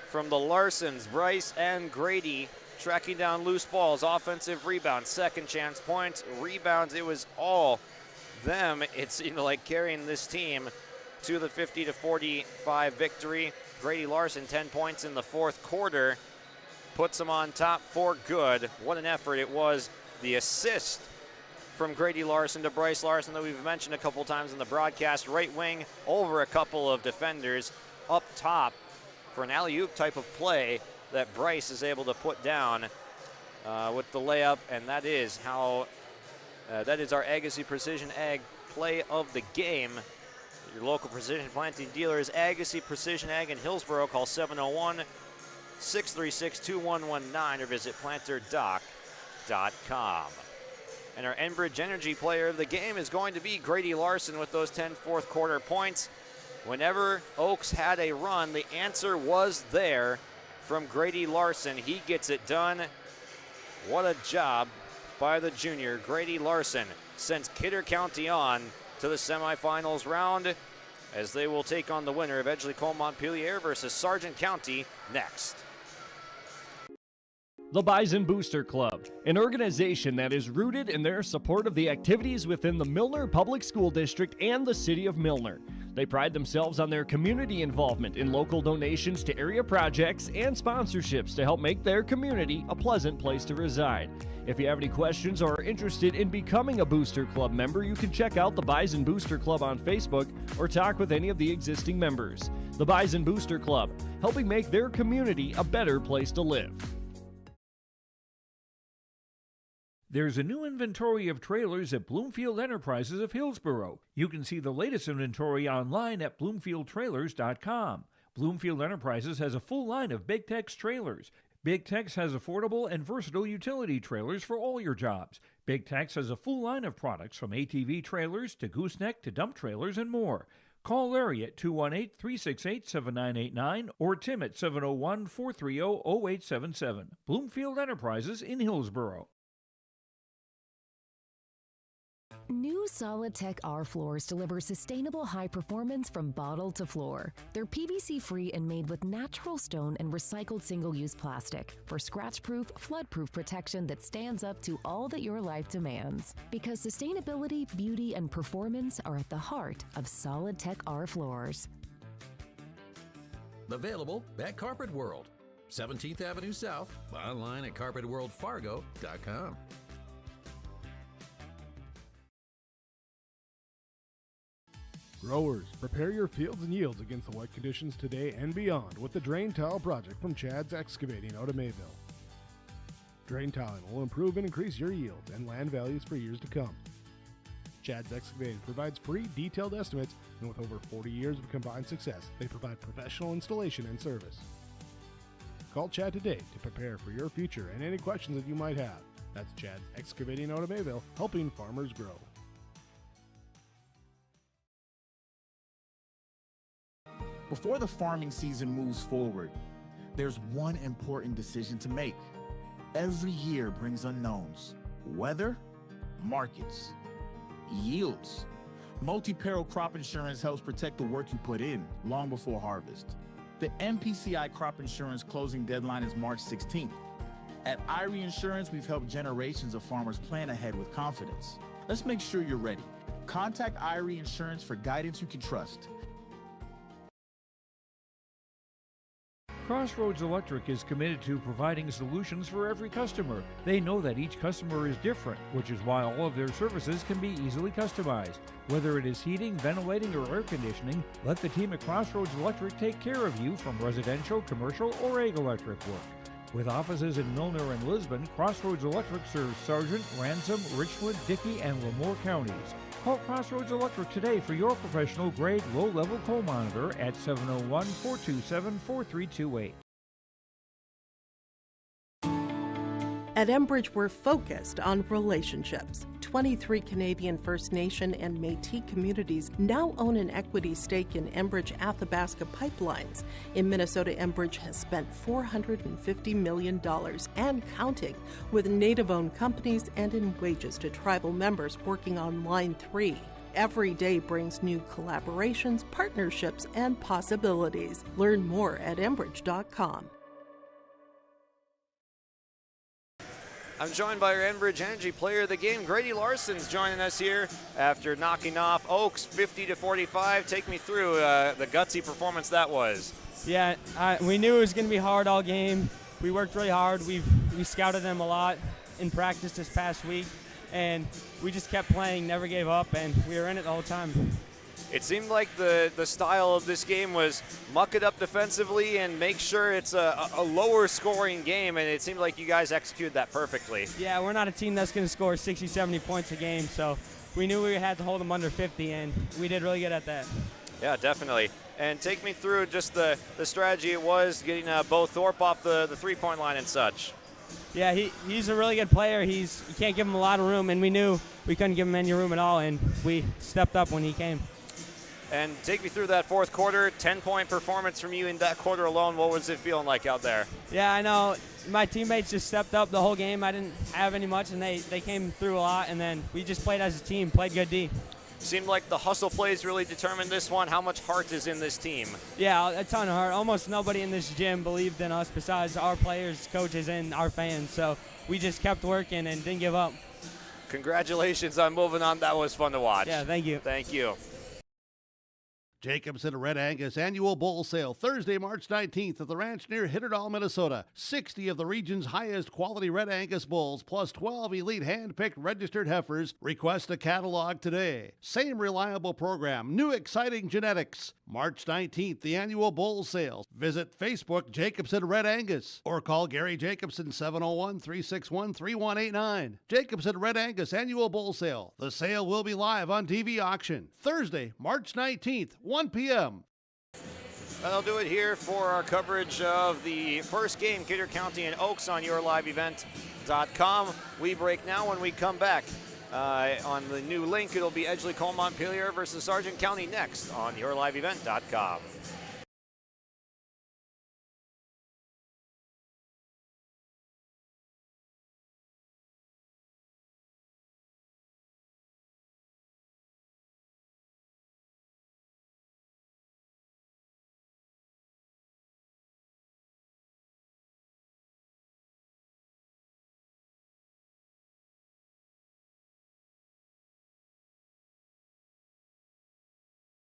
from the Larsons, Bryce and Grady, tracking down loose balls, offensive rebounds, second chance points, rebounds. It was all them. It seemed like carrying this team to the 50-45 victory. Grady Larson, 10 points in the fourth quarter, puts them on top for good. What an effort it was. The assist from Grady Larson to Bryce Larson that we've mentioned a couple times in the broadcast. Right wing over a couple of defenders, up top for an alley-oop type of play that Bryce is able to put down with the layup, and that is how that is our Agassi Precision Ag play of the game. Your local precision planting dealer is Agassi Precision Ag in Hillsboro. Call 701-636-2119 or visit planterdoc.com. And our Enbridge Energy player of the game is going to be Grady Larson with those 10 fourth quarter points. Whenever Oaks had a run, the answer was there from Grady Larson. He gets it done. What a job by the junior. Grady Larson sends Kidder County on to the semifinals round as they will take on the winner of Edgeley-Cole Montpelier versus Sargent County next. The Bison Booster Club, an organization that is rooted in their support of the activities within the Milner Public School District and the City of Milner. They pride themselves on their community involvement in local donations to area projects and sponsorships to help make their community a pleasant place to reside. If you have any questions or are interested in becoming a Booster Club member, you can check out the Bison Booster Club on Facebook or talk with any of the existing members. The Bison Booster Club, helping make their community a better place to live. There's a new inventory of trailers at Bloomfield Enterprises of Hillsboro. You can see the latest inventory online at bloomfieldtrailers.com. Bloomfield Enterprises has a full line of Big Tex trailers. Big Tex has affordable and versatile utility trailers for all your jobs. Big Tex has a full line of products from ATV trailers to gooseneck to dump trailers and more. Call Larry at 218-368-7989 or Tim at 701-430-0877. Bloomfield Enterprises in Hillsboro. New Solid Tech R floors deliver sustainable high performance from bottle to floor. They're PVC-free and made with natural stone and recycled single-use plastic for scratch-proof, flood-proof protection that stands up to all that your life demands. Because sustainability, beauty, and performance are at the heart of Solid Tech R floors. Available at Carpet World, 17th Avenue South, online at carpetworldfargo.com. Growers, prepare your fields and yields against the wet conditions today and beyond with the Drain Tile Project from Chad's Excavating out of Mayville. Drain tiling will improve and increase your yields and land values for years to come. Chad's Excavating provides free detailed estimates, and with over 40 years of combined success, they provide professional installation and service. Call Chad today to prepare for your future and any questions that you might have. That's Chad's Excavating out of Mayville, helping farmers grow. Before the farming season moves forward, there's one important decision to make. Every year brings unknowns: weather, markets, yields. Multi-peril crop insurance helps protect the work you put in long before harvest. The MPCI crop insurance closing deadline is March 16th. At IRE Insurance, we've helped generations of farmers plan ahead with confidence. Let's make sure you're ready. Contact IRE Insurance for guidance you can trust. Crossroads Electric is committed to providing solutions for every customer. They know that each customer is different, which is why all of their services can be easily customized. Whether it is heating, ventilating, or air conditioning, let the team at Crossroads Electric take care of you from residential, commercial, or ag electric work. With offices in Milner and Lisbon, Crossroads Electric serves Sargent, Ransom, Richwood, Dickey, and Lemoore counties. Call Crossroads Electric today for your professional-grade low-level coal monitor at 701-427-4328. At Enbridge, we're focused on relationships. 23 Canadian First Nation and Métis communities now own an equity stake in Enbridge Athabasca Pipelines. In Minnesota, Enbridge has spent $450 million and counting with Native-owned companies and in wages to tribal members working on Line 3. Every day brings new collaborations, partnerships, and possibilities. Learn more at Enbridge.com. I'm joined by our Enbridge Energy Player of the Game. Grady Larson's joining us here after knocking off Oaks 50-45. Take me through the gutsy performance that was. Yeah, we knew it was going to be hard all game. We worked really hard. We scouted them a lot in practice this past week, and we just kept playing, never gave up, and we were in it the whole time. It seemed like the style of this game was muck it up defensively and make sure it's a lower scoring game, and it seemed like you guys executed that perfectly. Yeah, we're not a team that's going to score 60, 70 points a game, so we knew we had to hold them under 50, and we did really good at that. Yeah, definitely. And take me through just the strategy it was getting Bo Thorpe off the three-point line and such. Yeah, he's a really good player. You can't give him a lot of room, and we knew we couldn't give him any room at all, and we stepped up when he came. And take me through that fourth quarter, 10-point performance from you in that quarter alone. What was it feeling like out there? Yeah, I know. My teammates just stepped up the whole game. I didn't have any much, and they came through a lot, and then we just played as a team, played good D. Seemed like the hustle plays really determined this one. How much heart is in this team? Yeah, a ton of heart. Almost nobody in this gym believed in us besides our players, coaches, and our fans. So we just kept working and didn't give up. Congratulations on moving on. That was fun to watch. Yeah, thank you. Thank you. Jacobson Red Angus Annual Bull Sale, Thursday, March 19th at the ranch near Hitterdall, Minnesota. 60 of the region's highest quality Red Angus bulls, plus 12 elite hand-picked registered heifers. Request a catalog today. Same reliable program, new exciting genetics. March 19th, the Annual Bull Sale. Visit Facebook Jacobson Red Angus or call Gary Jacobson 701-361-3189. Jacobson Red Angus Annual Bull Sale. The sale will be live on TV auction. Thursday, March 19th, 1 p.m. That'll do it here for our coverage of the first game, Kidder County and Oaks on yourliveevent.com. We break now. When we come back on the new link, it'll be Edgeley Coal Montpelier versus Sargent County next on yourliveevent.com.